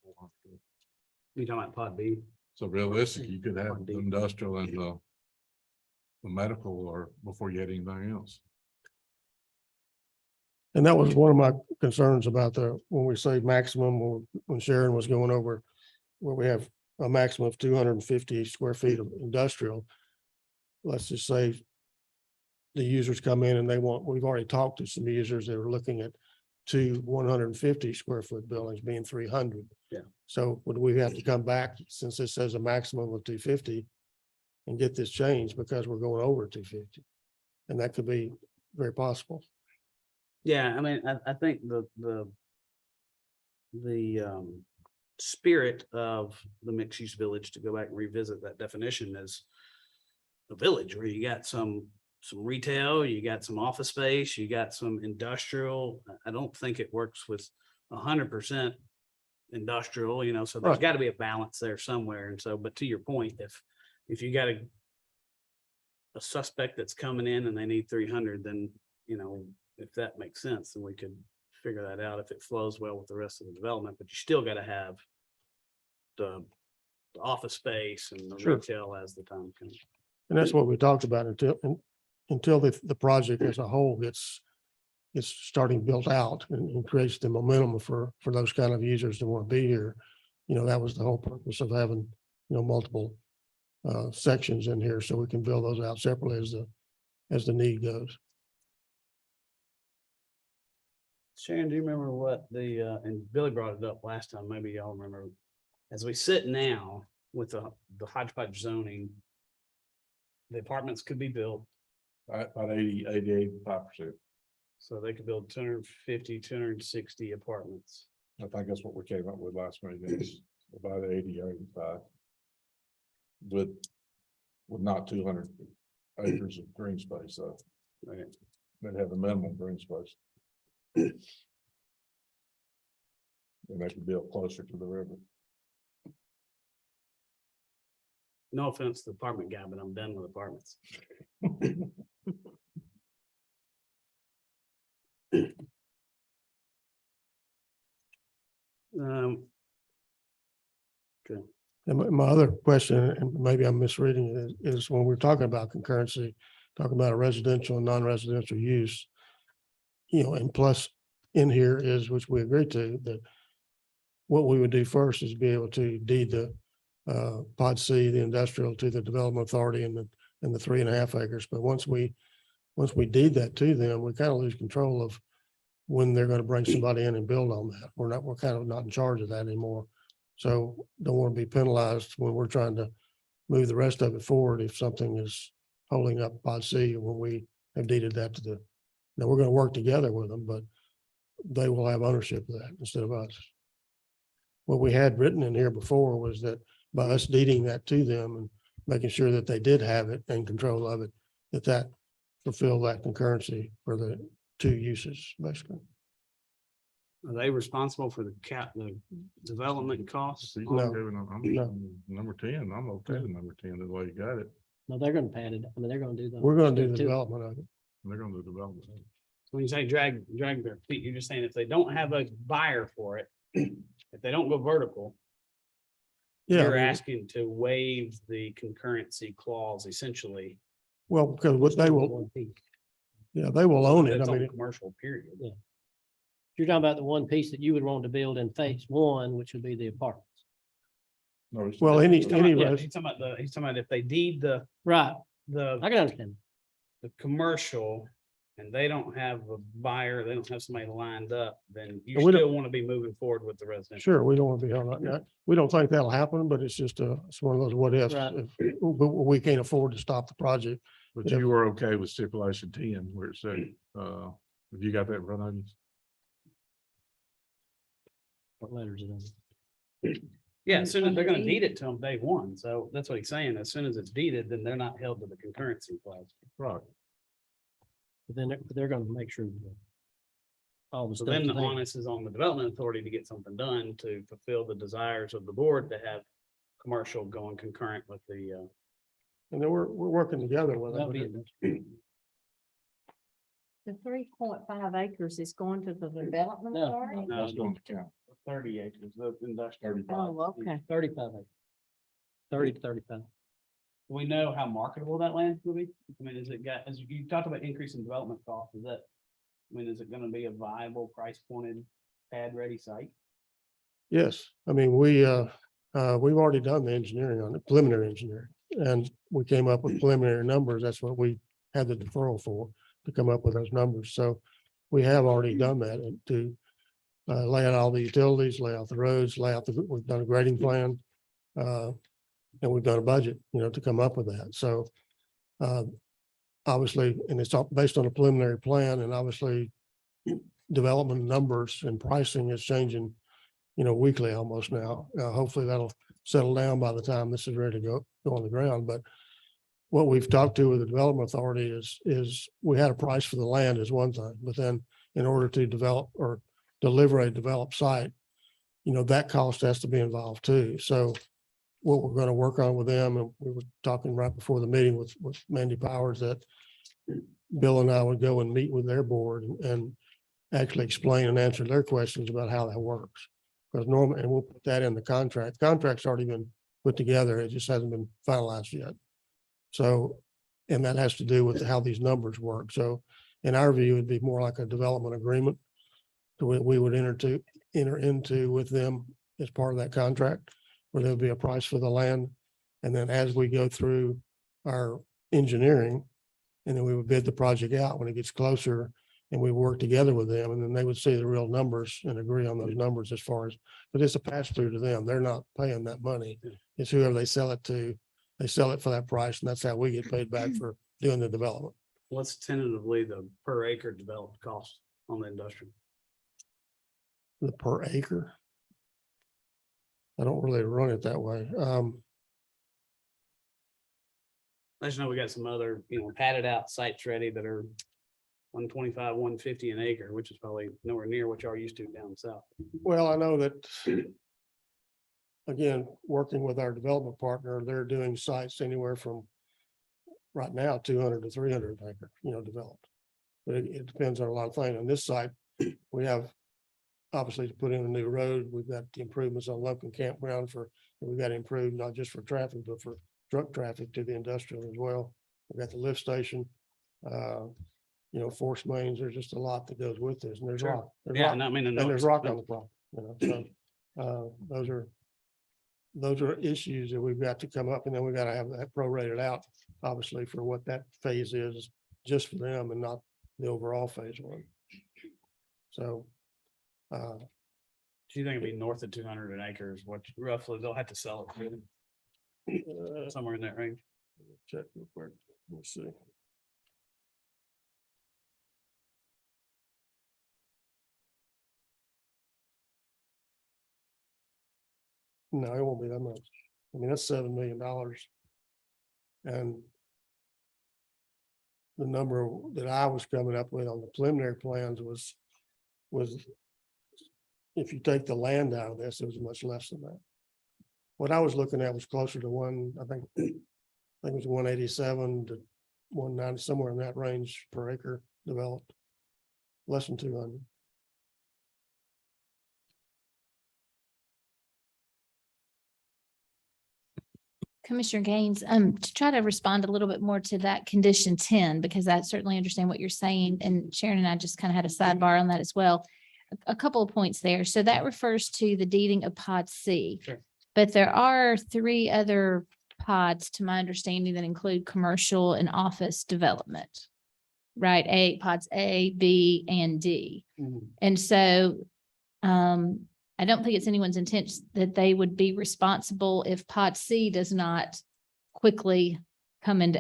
You talking about pod B? So realistic, you could have the industrial and the medical or before you had anything else. And that was one of my concerns about when we say maximum, or when Sharon was going over, where we have a maximum of 250 square feet of industrial. Let's just say the users come in and we've already talked to some users that are looking at 150 square foot buildings being 300. Yeah. So would we have to come back, since this says a maximum of 250, and get this changed because we're going over 250? And that could be very possible. Yeah, I mean, I think the spirit of the mixed use village, to go back and revisit that definition, is a village where you got some retail, you got some office space, you got some industrial. I don't think it works with 100% industrial, so there's Right. got to be a balance there somewhere. And so, but to your point, if you got a suspect that's coming in and they need 300, then, if that makes sense, then we could figure that out if it flows well with the rest of the development, but you still got to have the office space and the Sure. retail as the time comes. And that's what we talked about until the project as a whole gets starting built out and creates the momentum for those kind of users that want to be here. That was the whole purpose of having, multiple sections in here, so we can build those out separately as the need goes. Sharon, do you remember what and Billy brought it up last time, maybe y'all remember, as we sit now with the hodgepodge zoning, the apartments could be built, About 85%. so they could build 250, 260 apartments. I think that's what we came up with last meeting, is about 80 or 85. With not 200 acres of green space, so Right. they'd have a minimum green space. And they could build closer to the river. No offense to the apartment guy, but I'm done with apartments. Okay. And my other question, and maybe I'm misreading it, is when we're talking about concurrency, talking about a residential and non-residential use, and plus in here is, which we agree to, that what we would do first is be able to deed the pod C, the industrial, to the development authority and the 3.5 acres. But once we deed that to them, we kind of lose control of when they're going to bring somebody in and build on that. We're kind of not in charge of that anymore. So don't want to be penalized when we're trying to move the rest of it forward if something is holding up Pod C when we have deeded that to the, now we're gonna work together with them, but they will have ownership of that instead of us. What we had written in here before was that by us deeding that to them and making sure that they did have it and control of it, that fulfilled that concurrency for the two uses, basically. Are they responsible for the development costs? See, No. I'm No. number 10, I'm okay with number 10, the way you got it. No, they're gonna pad it. I mean, they're gonna do the. We're gonna do the too. development of it. They're gonna do development. When you say drag their feet, you're just saying if they don't have a buyer for it, if they don't go vertical, Yeah, you're I mean, asking to waive the concurrency clause essentially. well, because what they will, One piece. yeah, they will own it. That's I on mean, commercial period. Yeah. You're talking about the one piece that you would want to build in phase one, which would be the apartments. No, it's- well, any, He's talking about- yeah, res- he's talking about if they deed the, Right, the I can understand. the commercial and they don't have a buyer, they don't have somebody lined up, then you We don't- still want to be moving forward with the residential. sure, we don't want to be held like that. We don't think that'll happen, but it's just it's one of those what ifs. Right. If we can't afford to stop the project. But Yeah. you were okay with stipulation 10 where it said, if you got that in front of you. What letters it in? Yeah, as soon as they're gonna deed it to them day one. So that's what he's saying. As soon as it's deeded, then they're not held to the concurrency clause. Right. But then they're gonna make sure. that all the So stuff. then the onus is on the development authority to get something done to fulfill the desires of the board to have commercial going concurrent with the, And then we're working together with That'll them. be The 3.5 acres is going to the development No. authority? no, That's going to count. 30 acres, the industrial. Oh, okay. 35 acres. 30 to 35. Do we know how marketable that land will be? I mean, is it got, as you talked about increase in development cost, is that, I mean, is it gonna be a viable price pointed pad ready site? Yes, I mean, we've already done the engineering on it, preliminary engineering. And we came up with preliminary numbers. That's what we had the deferral for, to come up with those numbers. So we have already done that and to lay out all the utilities, lay out the roads, we've done a grading plan. And we've done a budget, to come up with that. So obviously, and it's all based on a preliminary plan and obviously development numbers and pricing is changing, weekly almost now. Hopefully that'll settle down by the time this is ready to go on the ground. But what we've talked to with the development authority is we had a price for the land is one thing, but then in order to develop or deliver a developed site, that cost has to be involved too. So what we're going to work on with them, and we were talking right before the meeting with Mandy Powers, that Bill and I would go and meet with their board and actually explain and answer their questions about how that works. Because normally, and we'll put that in the contract. Contract's already been put together. It just hasn't been finalized yet. So, and that has to do with how these numbers work. So in our view, it'd be more like a development agreement that we would enter into with them as part of that contract, where there'll be a price for the land. And then as we go through our engineering, and then we would bid the project out when it gets closer and we work together with them, and then they would see the real numbers and agree on those numbers as far as, but it's a pass through to them. They're not paying that money. It's whoever they sell it to, they sell it for that price, and that's how we get paid back for doing the development. What's tentatively the per acre developed cost on the industrial? The per acre. I don't really run it that way. I just know we got some other, padded out sites ready that are 125, 150 an acre, which is probably nowhere near what y'all used to down south. Well, I know that. Again, working with our development partner, they're doing sites anywhere from right now, 200 to 300 acre, developed. But it depends on a lot of things. On this site, we have obviously to put in a new road. We've got the improvements on Lumpkin Campground we've got to improve not just for traffic, but for truck traffic to the industrial as well. We've got the lift station, force mains. There's just a lot that goes with this, and there's Sure. rock. There's Yeah, rock. and I mean, And there's rock on the property, so, those are issues that we've got to come up, and then we got to have that prorated out, obviously, for what that phase is, just for them and not the overall phase one. So, Do you think it'd be north of 200 an acre is what roughly they'll have to sell it for? somewhere in that range. Check real quick. Let's see. No, it won't be that much. I mean, that's $7 million. And the number that I was coming up with on the preliminary plans was if you take the land out of this, it was much less than that. What I was looking at was closer to I think it was 187 to 190, somewhere in that range per acre developed. Less than 200. Commissioner Gaines, to try to respond a little bit more to that condition 10, because I certainly understand what you're saying, and Sharon and I just kind of had a sidebar on that as well. A couple of points there. So that refers to the deeding of pod C. Sure. But there are 3 other pods, to my understanding, that include commercial and office development. Right? Pods A, B, and D. And so I don't think it's anyone's intent that they would be responsible if pod C does not quickly come into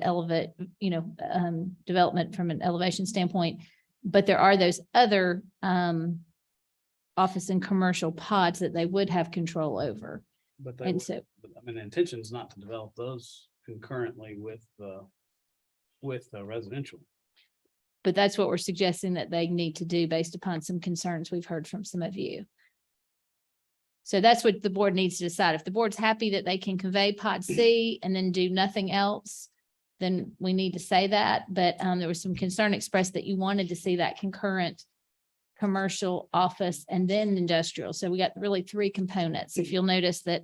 development from an elevation standpoint. But there are those other office and commercial pods that they would have control over. But And so, I mean, the intention is not to develop those concurrently with the residential. but that's what we're suggesting that they need to do based upon some concerns we've heard from some of you. So that's what the board needs to decide. If the board's happy that they can convey pod C and then do nothing else, then we need to say that. But there was some concern expressed that you wanted to see that concurrent commercial, office, and then industrial. So we got really 3 components. If you'll notice that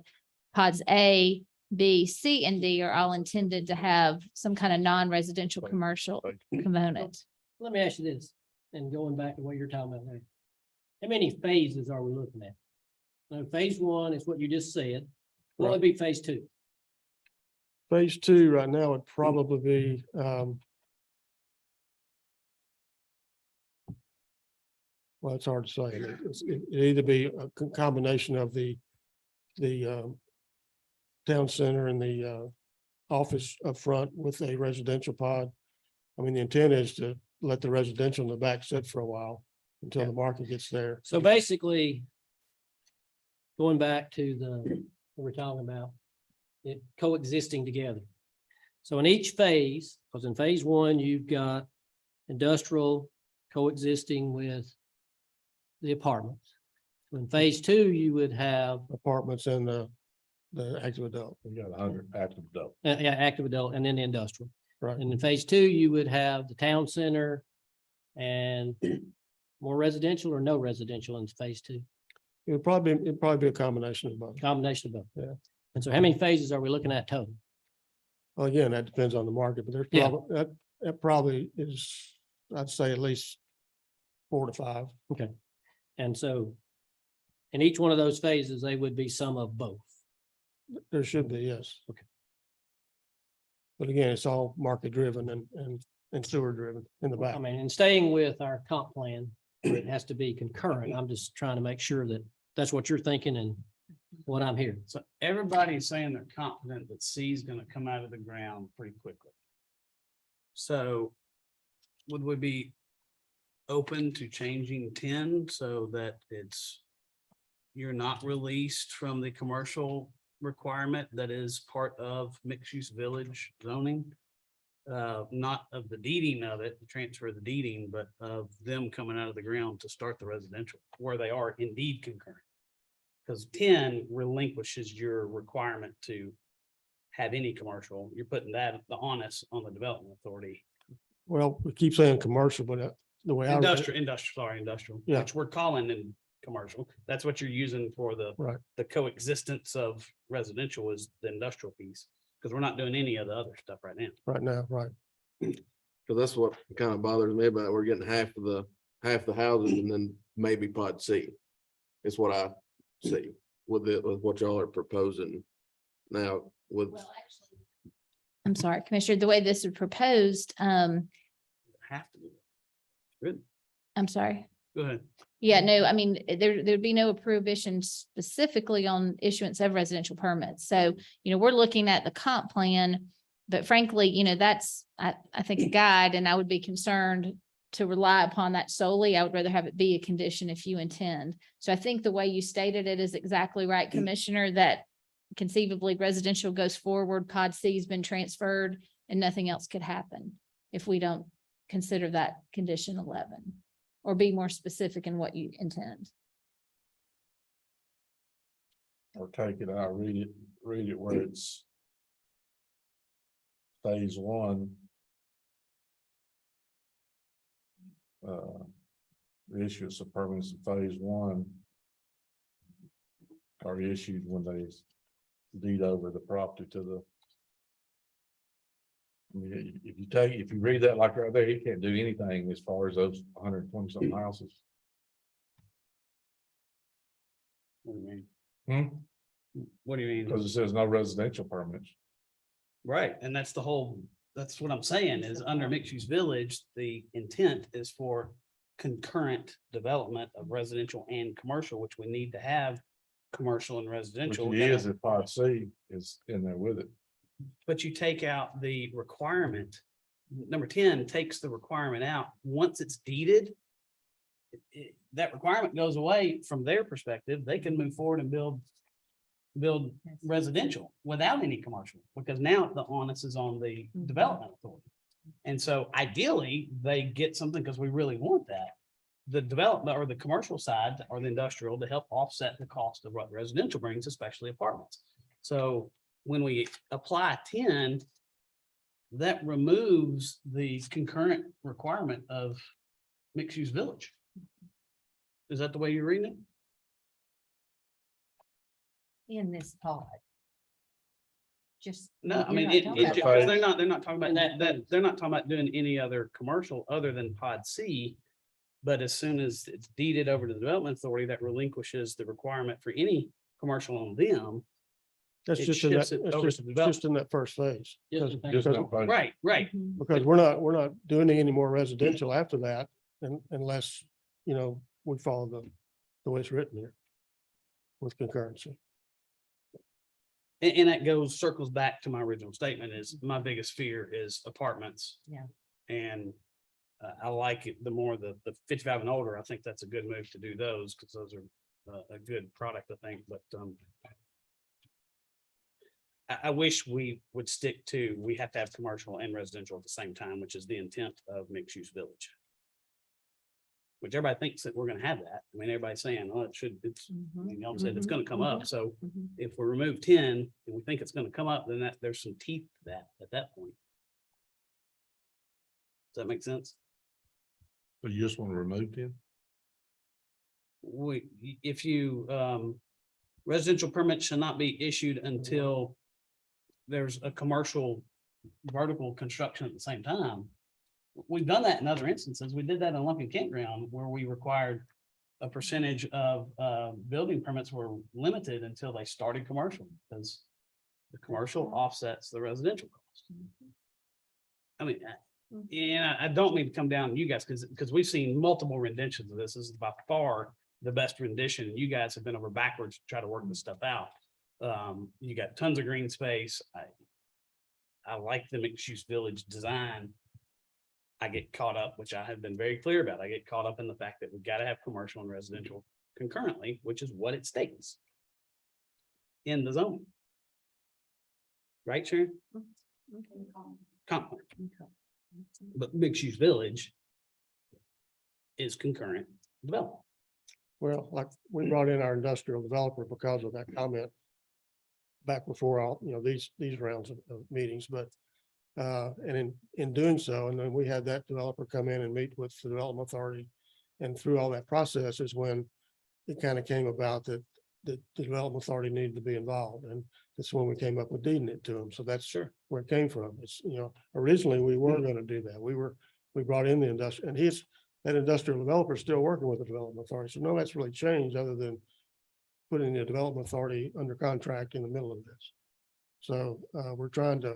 pods A, B, C, and D are all intended to have some kind of non-residential commercial component. Let me ask you this, and going back to what you're talking about there. How many phases are we looking at? Now, phase 1 is what you just said. What would be phase 2? Phase 2 right now would probably be, well, it's hard to say. It'd either be a combination of the town center and the office up front with a residential pod. I mean, the intent is to let the residential in the back sit for a while until the market gets there. So basically, going back to what we're talking about, it coexisting together. So in each phase, because in phase 1, you've got industrial coexisting with the apartments. In phase 2, you would have Apartments and the active adult. We got 100 active adult. yeah, active adult and then the industrial. Right. And in phase 2, you would have the town center and more residential or no residential in phase 2, It'd probably be a combination of both. combination of both. Yeah. And so how many phases are we looking at total? Well, again, that depends on the market, but there's Yeah. probably, that probably is, I'd say at least 4 to 5. Okay. And so in each one of those phases, they would be some of both. There should be, yes. Okay. But again, it's all market driven and sewer driven in the back. I mean, and staying with our comp plan, it has to be concurrent. I'm just trying to make sure that that's what you're thinking and what I'm hearing. So everybody's saying they're confident that C is gonna come out of the ground pretty quickly. So would we be open to changing 10 so that you're not released from the commercial requirement that is part of mixed use village zoning? Not of the deeding of it, the transfer of the deeding, but of them coming out of the ground to start the residential where they are indeed concurrent. Because 10 relinquishes your requirement to have any commercial. You're putting the onus on the development authority. Well, we keep saying commercial, but the way I. read it- Industrial, Yeah. which we're calling in commercial. That's what you're using for Right. the coexistence of residential is the industrial piece. Because we're not doing any of the other stuff right now. Right now, right. Cause that's what kind of bothers me about, we're getting half the houses and then maybe pod C. Is what I see with what y'all are proposing now with. I'm sorry, Commissioner, the way this is proposed, Have to do that. Good. I'm sorry. Go ahead. Yeah, no, I mean, there'd be no prohibition specifically on issuance of residential permits. So, we're looking at the comp plan. But frankly, that's, I think, a guide, and I would be concerned to rely upon that solely. I would rather have it be a condition if you intend. So I think the way you stated it is exactly right, Commissioner, that conceivably residential goes forward, pod C has been transferred, and nothing else could happen if we don't consider that condition 11, or be more specific in what you intend. Or take it out, read it where it's phase one. The issuance of permits in phase one are issued when they deed over the property to the. I mean, if you read that like right there, you can't do anything as far as those 120 something houses. What do you mean? Hmm? What do you mean? Because it says no residential permits. Right, and that's that's what I'm saying is under mixed use village, the intent is for concurrent development of residential and commercial, which we need to have commercial and Which residential. it is if pod C is in there with it. But you take out the requirement. Number 10 takes the requirement out. Once it's deeded, that requirement goes away from their perspective. They can move forward and build residential without any commercial, because now the onus is on the development authority. And so ideally, they get something, because we really want that. The development or the commercial side or the industrial to help offset the cost of what residential brings, especially apartments. So when we apply 10, that removes the concurrent requirement of mixed use village. Is that the way you're reading it? In this pod. Just. No, I you're mean, not talking about phase. they're not talking about they're not talking about doing any other commercial other than pod C. But as soon as it's deeded over to the development authority, that relinquishes the requirement for any commercial on them. That's It just in that, shifts it that's over just to develop- just in that first phase. Just Because- a Just because- that phase. Right. Because we're not doing any more residential after that unless, we follow the way it's written here with concurrency. And that circles back to my original statement is my biggest fear is apartments. Yeah. And I like it, the more the 55 and older, I think that's a good move to do those, because those are a good product, I think, but I wish we would stick to, we have to have commercial and residential at the same time, which is the intent of mixed use village. Which everybody thinks that we're gonna have that. I mean, everybody's saying, oh, it should, y'all said it's gonna come up. So if we remove 10 and we think it's gonna come up, then there's some teeth to that at that point. Does that make sense? So you just want to remove it? If you, residential permit shall not be issued until there's a commercial vertical construction at the same time. We've done that in other instances. We did that in Lumpkin Campground where we required a percentage of, building permits were limited until they started commercial, because the commercial offsets the residential cost. I mean, and I don't mean to come down on you guys, because we've seen multiple renditions of this. This is by far the best rendition. You guys have been over backwards to try to work this stuff out. You got tons of green space. I like the mixed use village design. I get caught up, which I have been very clear about. I get caught up in the fact that we've got to have commercial and residential concurrently, which is what it states in the zone. Right, Sharon? Comp plan. But mixed use village is concurrent development. Well, like we brought in our industrial developer because of that comment back before all, these rounds of meetings, but and in doing so, and then we had that developer come in and meet with the development authority. And through all that process is when it kind of came about that the development authority needed to be involved. And that's when we came up with deeding it to them. So that's where it came from. It's, originally we were going to do that. We brought in the industrial, and that industrial developer is still working with the development authority. So no, that's really changed other than putting the development authority under contract in the middle of this. So we're trying to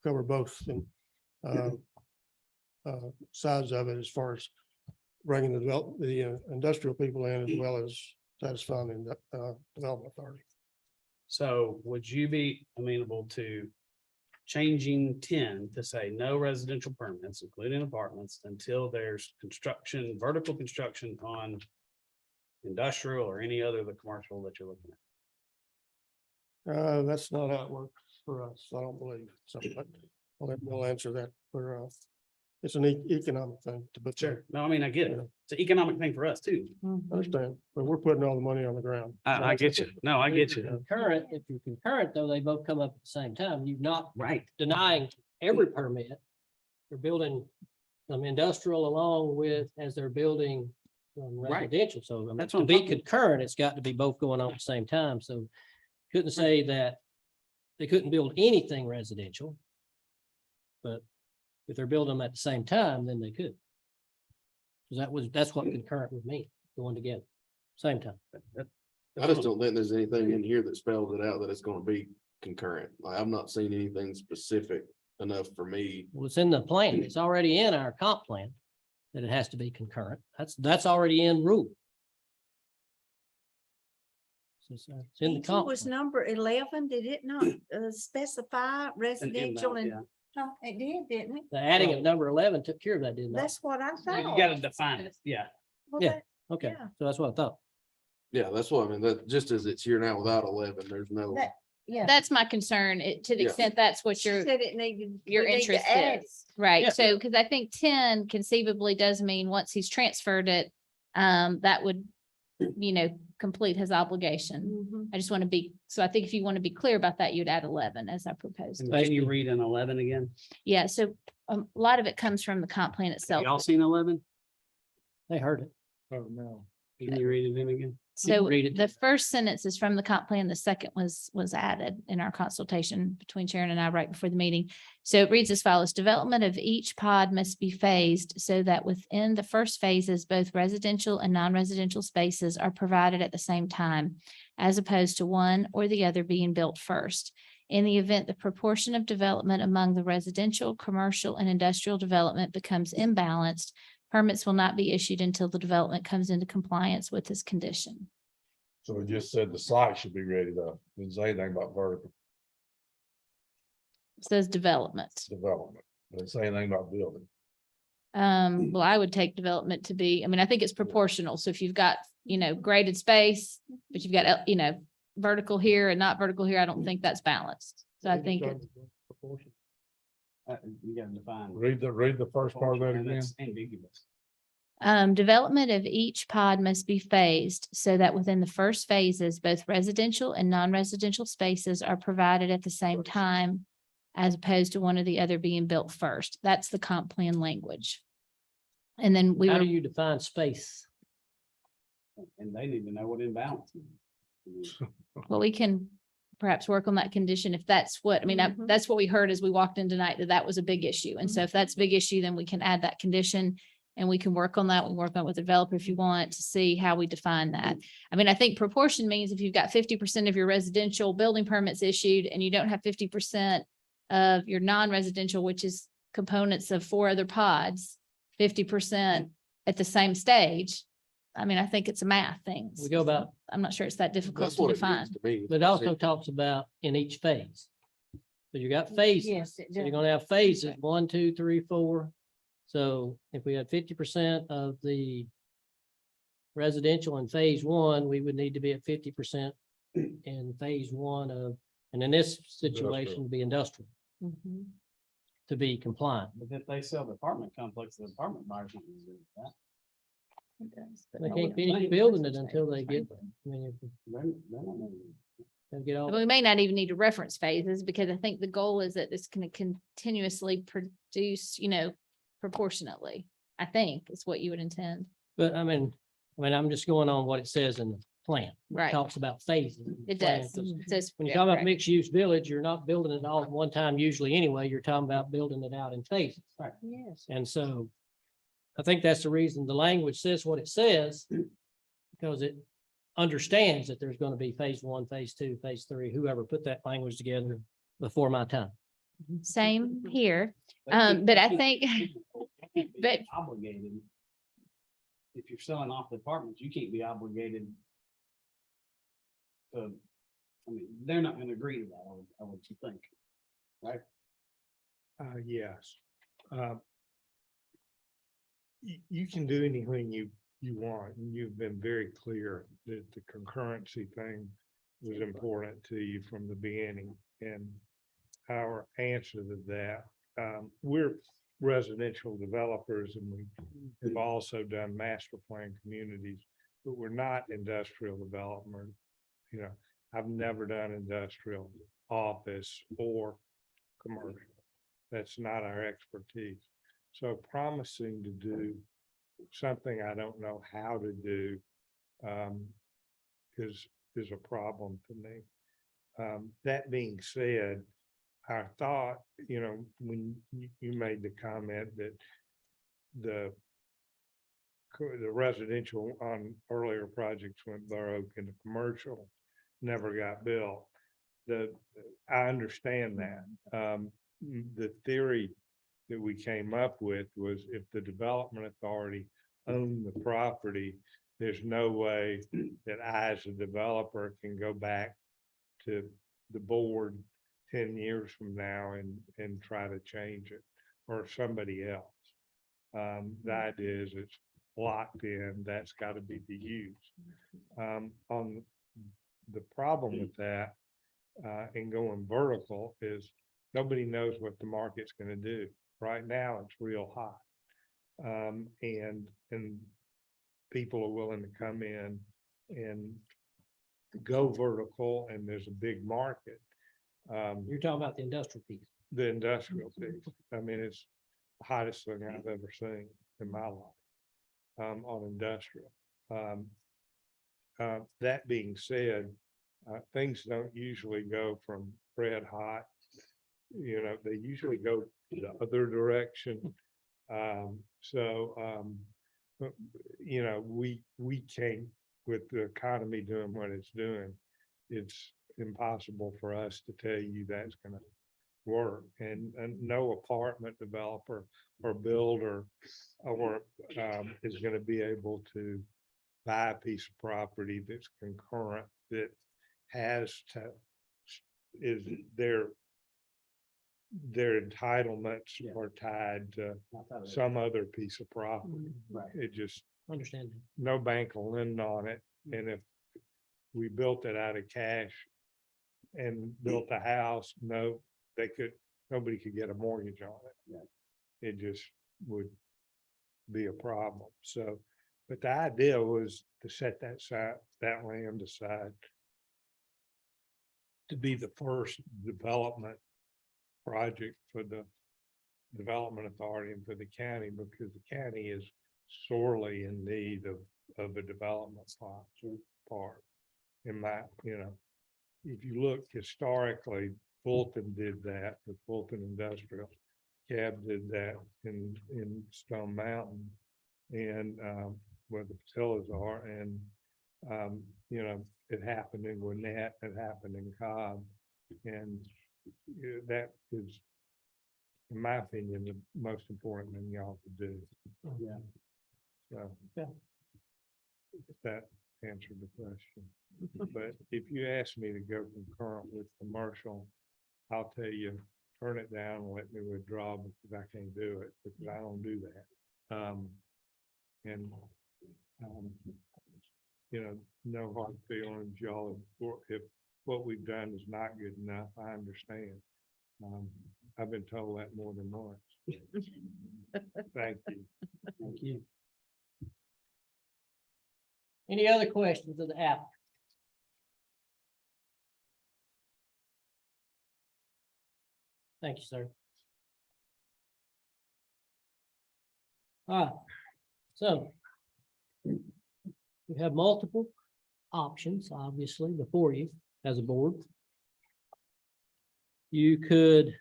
cover both and sides of it as far as bringing the industrial people in as well as satisfying the development authority. So would you be amenable to changing 10 to say no residential permits, including apartments, until there's construction, vertical construction on industrial or any other of the commercial that you're looking at? That's not how it works for us, I don't believe. So, but I'll let Bill answer that for, it's an economic thing to put. Sure. No, I mean, I get it. It's an economic thing for us too. Understand, but we're putting all the money on the ground. I get you. No, I get you. Concurrent, if you're concurrent, though, they both come up at the same time. You're not Right. denying every permit. They're building some industrial along with, as they're building some Right. residential. So I mean, That's what to I'm be talking about. concurrent, it's got to be both going on at the same time. So couldn't say that they couldn't build anything residential. But if they're building them at the same time, then they could. Because that's what concurrent would mean, going together, same time. I just don't think there's anything in here that spells it out that it's gonna be concurrent. Like, I've not seen anything specific enough for me. Well, it's in the plan. It's already in our comp plan that it has to be concurrent. That's already in rule. So it's in the It comp. was plan. number 11, did it not specify An residential inbound, and? yeah. Oh, it did, didn't it? The adding of number 11 took care of that, didn't it? That's what I You thought. gotta define it. Yeah. Well, Yeah. that- Okay, yeah. so that's what I thought. Yeah, that's what I mean, that just as it's here now without 11, there's no. That- Yeah. That's my concern, to the Yeah. extent that's what She you're, said it needed. your we need to interest add it. is. Right, Yeah. so, because I think 10 conceivably does mean once he's transferred it, that would, complete his obligation. Mhm. I just want to be, so I think if you want to be clear about that, you'd add 11 as I proposed. And Can you read an 11 again? Yeah, so a lot of it comes from the comp plan itself. Y'all seen 11? They heard it. Oh, no. Can you read it in again? So read it. the first sentence is from the comp plan. The second was added in our consultation between Sharon and I right before the meeting. So it reads as follows: development of each pod must be phased so that within the first phases, both residential and non-residential spaces are provided at the same time, as opposed to one or the other being built first. In the event the proportion of development among the residential, commercial, and industrial development becomes imbalanced, permits will not be issued until the development comes into compliance with this condition. So it just said the site should be ready to, didn't say anything about vertical It says development. development, didn't say anything about building. Well, I would take development to be, I mean, I think it's proportional. So if you've got, graded space, but you've got, vertical here and not vertical here, I don't think that's balanced. So I think it- You gotta define. Read the first part of that And again. it's ambiguous. development of each pod must be phased so that within the first phases, both residential and non-residential spaces are provided at the same time, as opposed to one or the other being built first. That's the comp plan language. And then we How were, do you define space? And they need to know what imbalance. is. well, we can perhaps work on that condition if that's what, I mean, Mhm. that's what we heard as we walked in tonight, that was a big issue. And so if that's a big issue, then we can add that condition and we can work on that. We can work on it with the developer if you want to see how we define that. I mean, I think proportion means if you've got 50% of your residential building permits issued and you don't have 50% of your non-residential, which is components of 4 other pods, 50% at the same stage. I mean, I think it's a math thing. We go about, I'm not sure it's that difficult That's to what it define. means to me. but it also talks about in each phase. So you got phases. Yes, it So you're does. gonna have phases, 1, 2, 3, 4. So if we had 50% of the residential in phase 1, we would need to be at 50% in phase 1 of, and in this situation, to be industrial, Mhm. to be compliant. But if they sell the apartment complex, the apartment buyers won't do that. They can't finish building it until they get, I mean, if They're not gonna- they get all. But we may not even need to reference phases because I think the goal is that it's going to continuously produce, proportionately. I think is what you would intend. But I'm just going on what it says in the plan. It Right. Talks about phases. in the It plan, does. 'cause It says. When you yeah, talk about correct. mixed use village, you're not building it all at one time usually anyway. You're talking about building it out in phases. Yes. And so I think that's the reason the language says what it says. Because it understands that there's going to be phase 1, phase 2, phase 3, whoever put that language together before my time. Same here. They keep- But I they think, keep- they keep but- Obligated if you're selling off the apartments, you can't be obligated to, I mean, they're not gonna agree to that, I would think. Yes. You can do anything you want, and you've been very clear that the concurrency thing was important to you from the beginning, and our answer to that, we're residential developers, and we have also done master plan communities, but we're not industrial development. You know, I've never done industrial office or commercial. That's not our expertise. So promising to do something I don't know how to do is a problem to me. That being said, I thought, you know, when you made the comment that the residential on earlier projects went borough and the commercial never got built. I understand that. The theory that we came up with was if the development authority owned the property, there's no way that I, as a developer, can go back to the board 10 years from now and try to change it, or somebody else. The idea is it's locked in, that's got to be the use. On the problem with that and going vertical is nobody knows what the market's going to do. Right now, it's real hot. And people are willing to come in and go vertical, and there's a big market. You're talking about the industrial piece. The industrial piece. I mean, it's the hottest thing I've ever seen in my life on industrial. That being said, things don't usually go from red hot. You know, they usually go the other direction. You know, we can't, with the economy doing what it's doing, it's impossible for us to tell you that's going to work. And no apartment developer or builder is going to be able to buy a piece of property that's concurrent, that has to, is their entitlements are tied to some other piece of property. Right. It just, Understand. no bank will lend on it. And if we built it out of cash and built a house, nobody could get a mortgage on it. It just would be a problem. So, but the idea was to set that land aside to be the first development project for the development authority and for the county, because the county is sorely in need of a development part. In my, you know, if you look historically, Fulton did that with Fulton Industrial. Cab did that in Stone Mountain and where the Patillas are. And, you know, it happened in Gwinnett, it happened in Cobb. And that is, in my opinion, the most important thing y'all could do. Yeah. So. Yeah. If that answered the question. But if you ask me to go concurrent with commercial, I'll tell you, turn it down and let me withdraw because I can't do it, because I don't do that. You know, no hard feelings, y'all, if what we've done is not good enough, I understand. I've been told that more than once. Thank you. Thank you. Any other questions of the applicant? Thank you, sir. All right, so we have multiple options, obviously, before you as a board. You could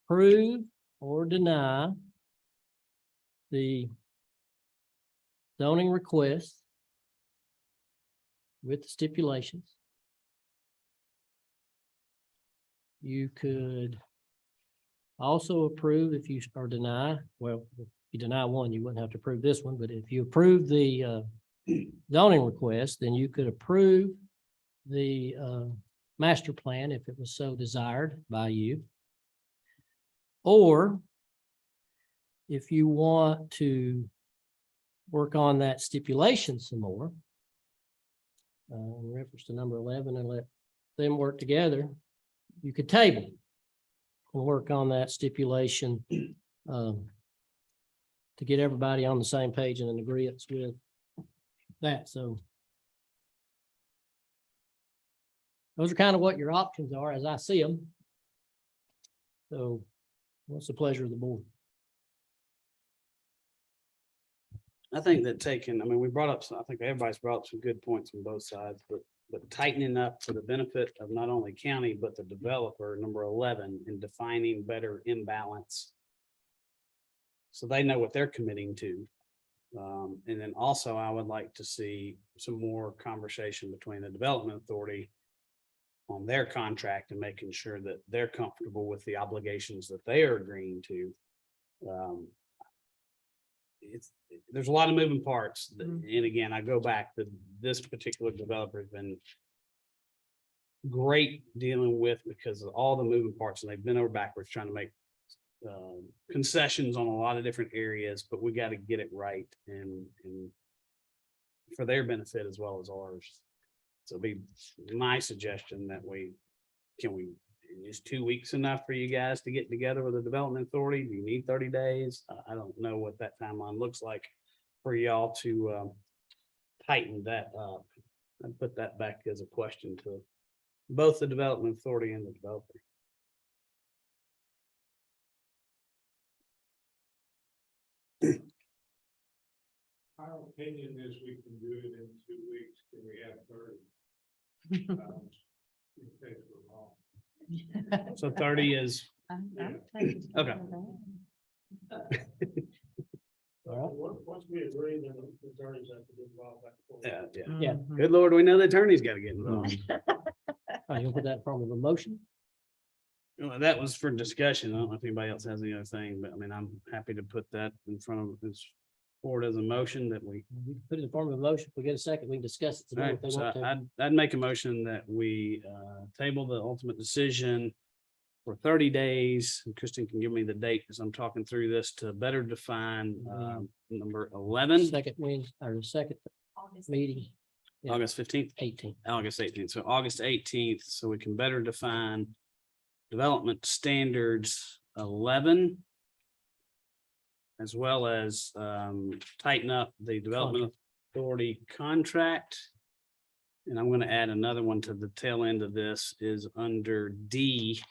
approve or deny the zoning request with the stipulations. You could also approve if you, or deny, well, if you deny one, you wouldn't have to approve this one, but if you approve the zoning request, then you could approve the master plan if it was so desired by you. Or if you want to work on that stipulation some more, in reference to number 11, and let them work together, you could table and work on that stipulation to get everybody on the same page and in agreement with that. So those are kind of what your options are as I see them. So what's the pleasure of the board? I think that taking, I mean, we brought up, I think everybody's brought up some good points on both sides, but tightening up for the benefit of not only county, but the developer, number 11, and defining better imbalance. So they know what they're committing to. And then also I would like to see some more conversation between the development authority on their contract and making sure that they're comfortable with the obligations that they are agreeing to. There's a lot of moving parts. And again, I go back to this particular developer has been great dealing with because of all the moving parts, and they've been over backwards trying to make concessions on a lot of different areas, but we got to get it right and for their benefit as well as ours. So be my suggestion that is 2 weeks enough for you guys to get together with the development authority? Do you need 30 days? I don't know what that timeline looks like for y'all to tighten that up. And put that back as a question to both the development authority and the developer. Our opinion is we can do it in 2 weeks. Can we have 30? In case we're wrong. So 30 is, okay. Once we agree, then the attorneys have to get involved. Yeah. Yeah. Good Lord, we know the attorney's got to get involved. Are you gonna put that in form of a motion? Well, that was for discussion. I don't know if anybody else has any other thing, but I mean, I'm happy to put that in front of this board as a motion that we. We can put it in form of a motion. If we get a second, we can discuss it All today right, if they so want to. I'd make a motion that we table the ultimate decision for 30 days. And Kristen can give me the date as I'm talking through this to better define number 11, Second Wednesday or the second meeting, yeah. August 15th, 18. August 18th. So August 18th, so we can better define development standards 11, as well as tighten up the development authority contract. And I'm going to add another one to the tail end of this is under D.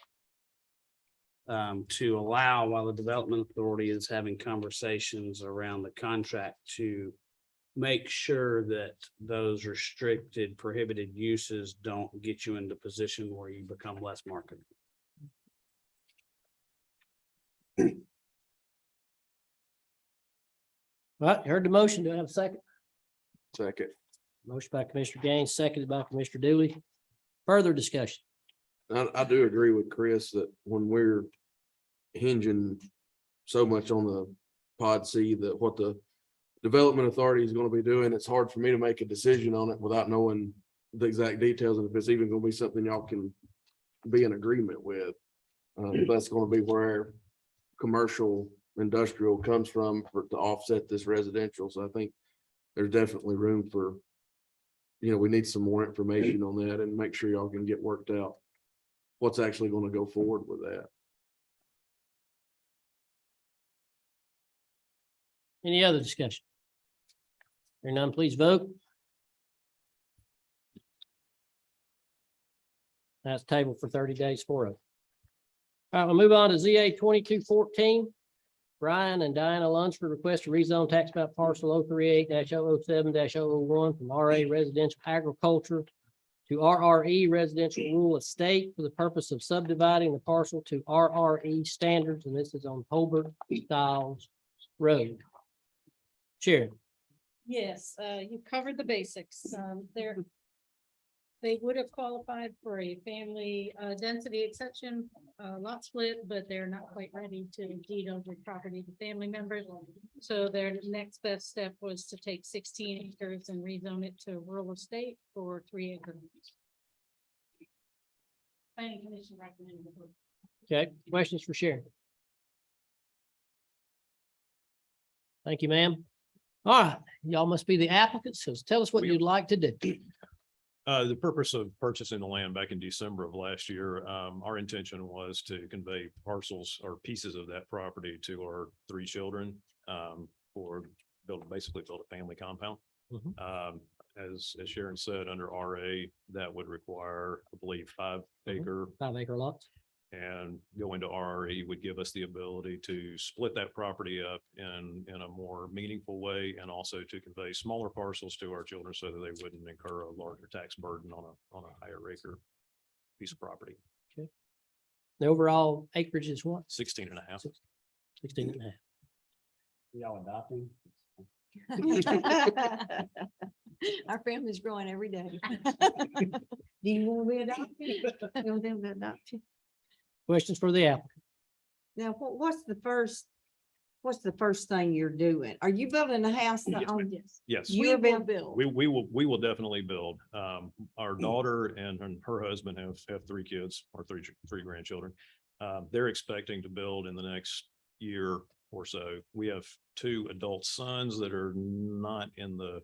To allow while the development authority is having conversations around the contract to make sure that those restricted prohibited uses don't get you into a position where you become less marketable. All right, you heard the motion. Do I have a second? Second. Motion by Commissioner Gaines, seconded by Commissioner Dooley. Further discussion. I do agree with Chris that when we're hinging so much on the pod C, that what the development authority is going to be doing, it's hard for me to make a decision on it without knowing the exact details and if it's even going to be something y'all can be in agreement with. That's going to be where commercial industrial comes from to offset this residential. So I think there's definitely room for, we need some more information on that and make sure y'all can get worked out what's actually going to go forward with that. Any other discussion? Hearing none, please vote. That's tabled for 30 days for us. All right, we'll move on to ZA 2214. Brian and Diana Lunsford request to rezone tax map parcel 038-007-001 from RA residential agriculture to RRE residential rural estate for the purpose of subdividing the parcel to RRE standards, and this is on Holbert Styles Road. Sharon. Yes, you covered the basics. They would have qualified for a family density exception lot split, but they're not quite ready to deed over property to family members. So their next best step was to take 16 acres and rezone it to rural estate for 3 acres. Planning Commission recommended approval. Okay, questions for Sharon? Thank you, ma'am. All right, y'all must be the applicants, so tell us what We are. you'd like to do. The purpose of purchasing the land back in December of last year, our intention was to convey parcels or pieces of that property to our 3 children, basically build a family compound. Mhm. As Sharon said, under RA, that would require, I believe, 5 Mhm. acre, 5 acre lots. and going to RRE would give us the ability to split that property up in a more meaningful way, and also to convey smaller parcels to our children so that they wouldn't incur a larger tax burden on a higher acre piece of property. The overall acreage is what? 16 and a half. 16 and a half. Y'all adopting? Our family's growing every day. Do you want to be adopted? You want them to adopt you? Questions for the applicant? Now, what's the first thing you're doing? Are you building a house? Yes, on ma'am. this? Yes. You're gonna build. We will definitely build. Our daughter and her husband have 3 kids or three grandchildren. They're expecting to build in the next year or so. We have 2 adult sons that are not in the,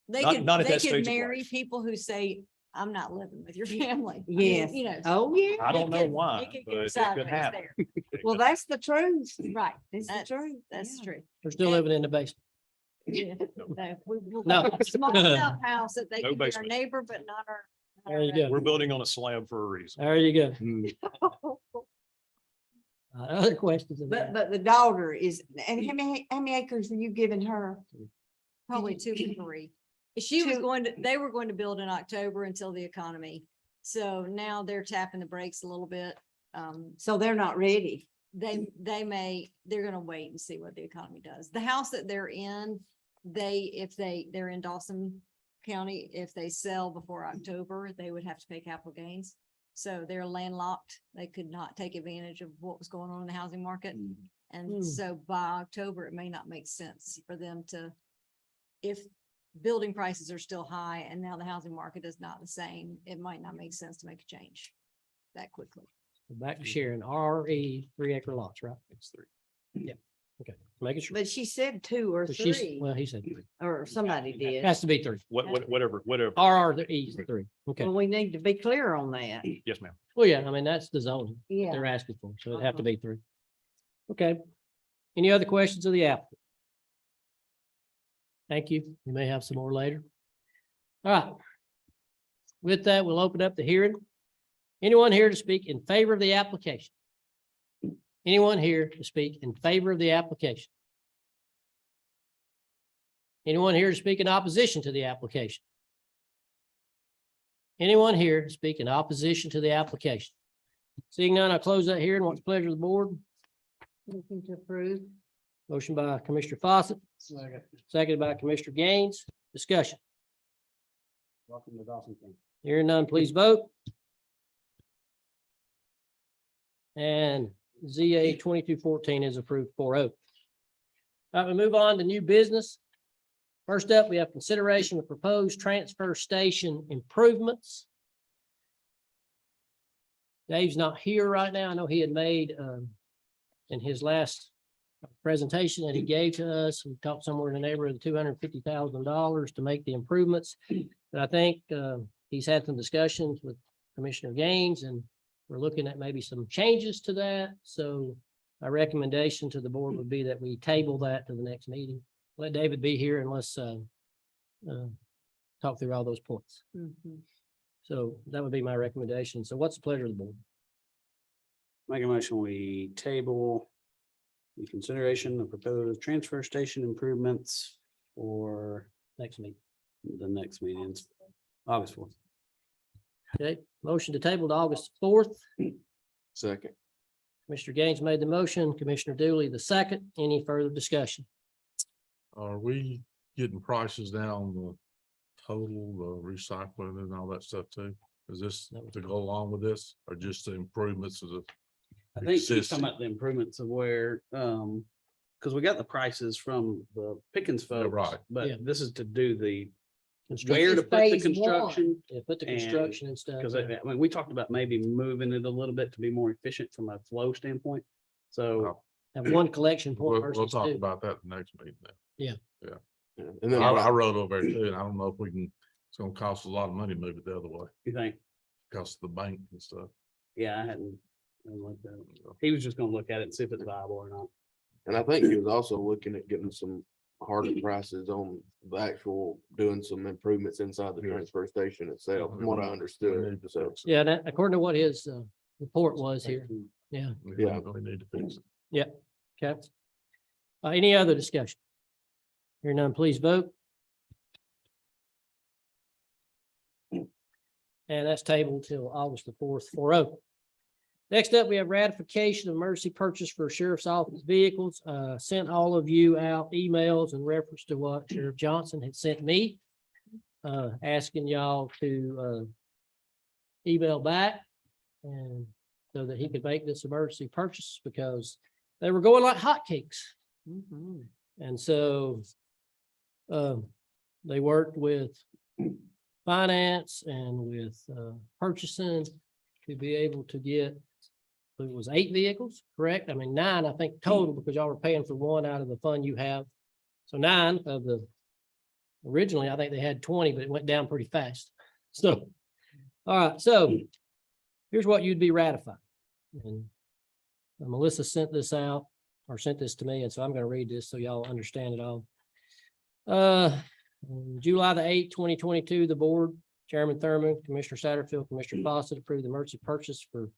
They Not- could, not at they that could stage of marry life. people who say, I'm not living with your family. I mean, Yes. You know. Oh, yeah. I don't it know could- why, it could but go it could sideways happen. there. Well, that's the truth. Right, It's the that's, truth. that's Yeah. true. We're still living in the basement. Yeah. No, we'll No. build a Small enough house that they No can be our basement. neighbor, but not our. not There you our, go. We're building on a slab for a reason. There you go. Mm. Other questions? of But, that? but the daughter is, and how many acres are you giving her? Probably 2 or 3. She was Two- going to, they were going to build in October until the economy. So now they're tapping the brakes a little bit. So they're not ready. They're gonna wait and see what the economy does. The house that they're in, they're in Dawson County, if they sell before October, they would have to pay capital gains. So they're landlocked. They could not take advantage of what was going on in the housing market. Hmm. And so by October, it may not make sense for them to, if building prices are still high and now the housing market is not the same, it might not make sense to make a change that quickly. Back to Sharon, RE 3 acre lots, right? It's 3. Okay, making sure. But she said 2 or But she's, 3, well, he said 3. or somebody did. Has to be 3. Whatever. RE 3. Okay. Well, we need to be clear on that. Yes, ma'am. Well, yeah, I mean, that's the zone Yeah. they're asking for, so it'd have to be 3. Okay. Any other questions of the applicant? Thank you. You may have some more later. All right. With that, we'll open up the hearing. Anyone here to speak in favor of the application? Anyone here to speak in favor of the application? Anyone here to speak in opposition to the application? Anyone here to speak in opposition to the application? Seeing none, I'll close that hearing. What's the pleasure of the board? Looking to approve. Motion by Commissioner Fawcett, seconded by Commissioner Gaines. Discussion. Welcome to Dawson County. Hearing none, please vote. And ZA 2214 is approved 4-0. All right, we move on to new business. First up, we have consideration of proposed transfer station improvements. Dave's not here right now. I know he had made in his last presentation that he gave to us, we talked somewhere in the neighborhood of $250,000 to make the improvements. But I think he's had some discussions with Commissioner Gaines, and we're looking at maybe some changes to that. So our recommendation to the board would be that we table that to the next meeting. Let David be here and let's talk through all those points. Mhm. So that would be my recommendation. So what's the pleasure of the board? Make a motion, we table the consideration of proposed transfer station improvements for Next meeting. the next meetings, August 4th. Okay, motion to table to August 4th. Second. Commissioner Gaines made the motion, Commissioner Dooley the second. Any further discussion? Are we getting prices down the total, the recycling and all that stuff too? Is this to go along with this or just the improvements of the? I think she's existing? talking about the improvements of where, because we got the prices from the Pickens folks. right. Yeah. But this is to do the, Construction. where to put the phase one. construction. Yeah, put the and- construction and stuff. Because yeah. I mean, we talked about maybe moving it a little bit to be more efficient from a flow standpoint. So Have one collection point We'll versus talk two. about that in the next meeting then. Yeah, And I, then I rode over there too, and I don't know if we can, it's gonna cost a lot of money to move it the other way, you think, cost the bank and stuff. yeah, I hadn't looked at it. He was just gonna look at it and see if it's viable or not. And I think he was also looking at getting some harder prices on the actual, doing some improvements inside the transfer station itself, from what I We understood. need to So, fix it. Yeah, that, according to what his report was here. Yeah, Yeah. We need to fix it. okay. Any other discussion? Hearing none, please vote. And that's tabled till August the 4th, 4-0. Next up, we have ratification of emergency purchase for sheriff's office vehicles. Sent all of you out emails in reference to what Sheriff Johnson had sent me. Asking y'all to email back and so that he could make this emergency purchase because they were going like hotcakes. Mhm. And so they worked with finance and with purchasing to be able to get, it was 8 vehicles, correct? I mean, 9, I think total, because y'all were paying for 1 out of the fund you have. So 9 of the, originally, I think they had 20, but it went down pretty fast. So, all right, so here's what you'd be ratifying. And Melissa sent this out or sent this to me, and so I'm going to read this so y'all understand it all. On July the 8th, 2022, the board, Chairman Thurman, Commissioner Satterfield, Commissioner Fawcett approved the emergency purchase for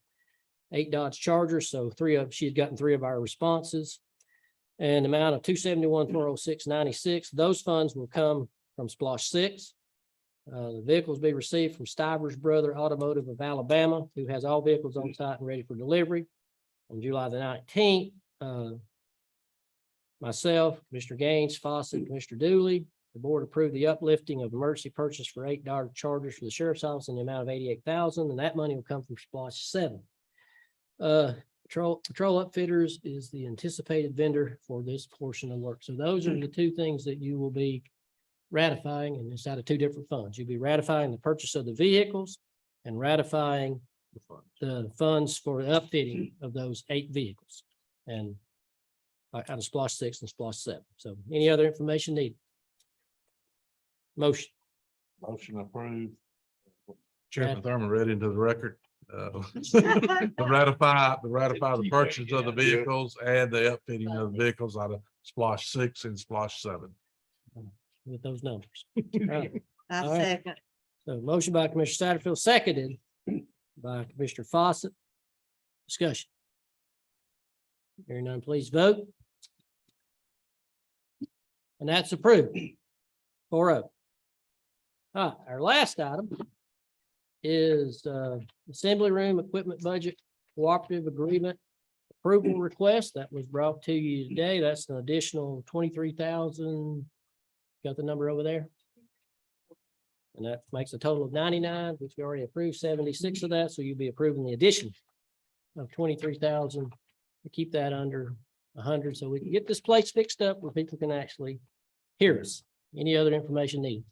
8 Dodge Chargers. So she had gotten 3 of our responses. And the amount of $271,406.96. Those funds will come from Splosh 6. The vehicles be received from Stivers Brother Automotive of Alabama, who has all vehicles on site and ready for delivery. On July the 19th, myself, Mr. Gaines, Fawcett, Mr. Dooley, the board approved the uplifting of emergency purchase for 8 Dodge Chargers for the sheriff's office in the amount of $88,000, and that money will come from Splosh 7. Patrol Upfitters is the anticipated vendor for this portion of work. So those are the 2 things that you will be ratifying, and it's out of 2 different funds. You'll be ratifying the purchase of the vehicles and ratifying the funds for the upfitting of those 8 vehicles. And out of Splosh 6 and Splosh 7. So any other information needed? Motion. Motion approved. Chairman Thurman read into the record. To ratify the purchase of the vehicles and the upfitting of the vehicles out of Splosh 6 and Splosh 7. With those numbers. Right. I All right. second. So motion by Commissioner Satterfield, seconded by Commissioner Fawcett. Discussion. Hearing none, please vote. And that's approved. 4-0. All right, our last item is assembly room equipment budget cooperative agreement approval request that was brought to you today. That's an additional 23,000. Got the number over there? And that makes a total of 99, which we already approved 76 of that. So you'll be approving the addition of 23,000 to keep that under 100. So we can get this place fixed up where people can actually hear us. Any other information needed?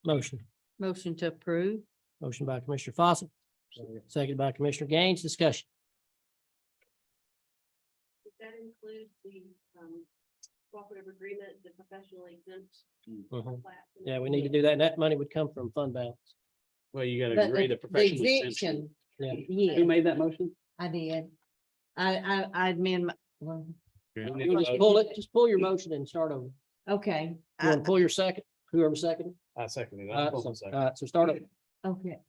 Motion. Motion to approve. Motion by Commissioner Fawcett. Seconded by Commissioner Gaines. Discussion. Does that include the cooperative agreement, the professional exempt? Mhm. class? Yeah, we need to do that. And that money would come from fund balance. Well, you gotta The- agree the- the professional the exemption. exemption, Yeah. yeah, Who made that motion? I did. I amend my, well, You just pull it, just pull your motion and start over. okay. You want to pull your second, whoever seconded? I seconded it. All right, so, all right, so start over. Okay.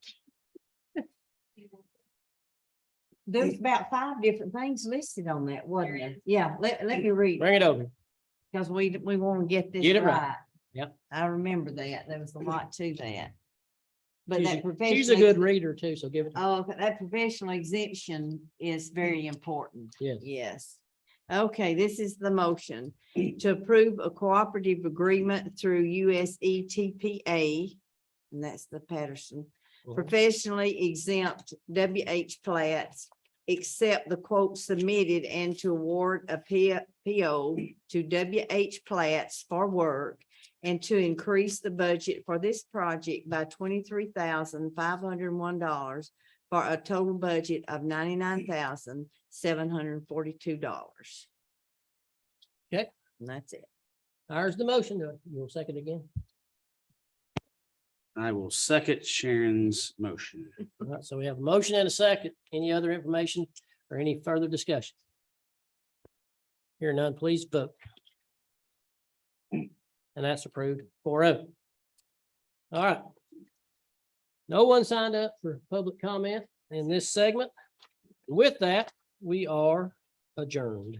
There's about 5 different things listed on that, wasn't there? Yeah, let me read, Bring it over. because we want to get this Get it right. right. Yep. I remember that. There was a lot to that. But She's that a- professional. She's a good reader too, so give it. Oh, okay, that professional exemption is very important. Yes. Yes. Okay, this is the motion to approve a cooperative agreement through USETPA. And that's the Patterson, professionally exempt WH plats, accept the quote submitted and to award a PO to WH plats for work and to increase the budget for this project by $23,501 for a total budget of $99,742. Okay. And that's it. There's the motion. You'll second again. I will second Sharon's motion. All right, so we have a motion and a second. Any other information or any further discussion? Hear none, please vote. And that's approved 4-0. All right. No one signed up for public comment in this segment. With that, we are adjourned.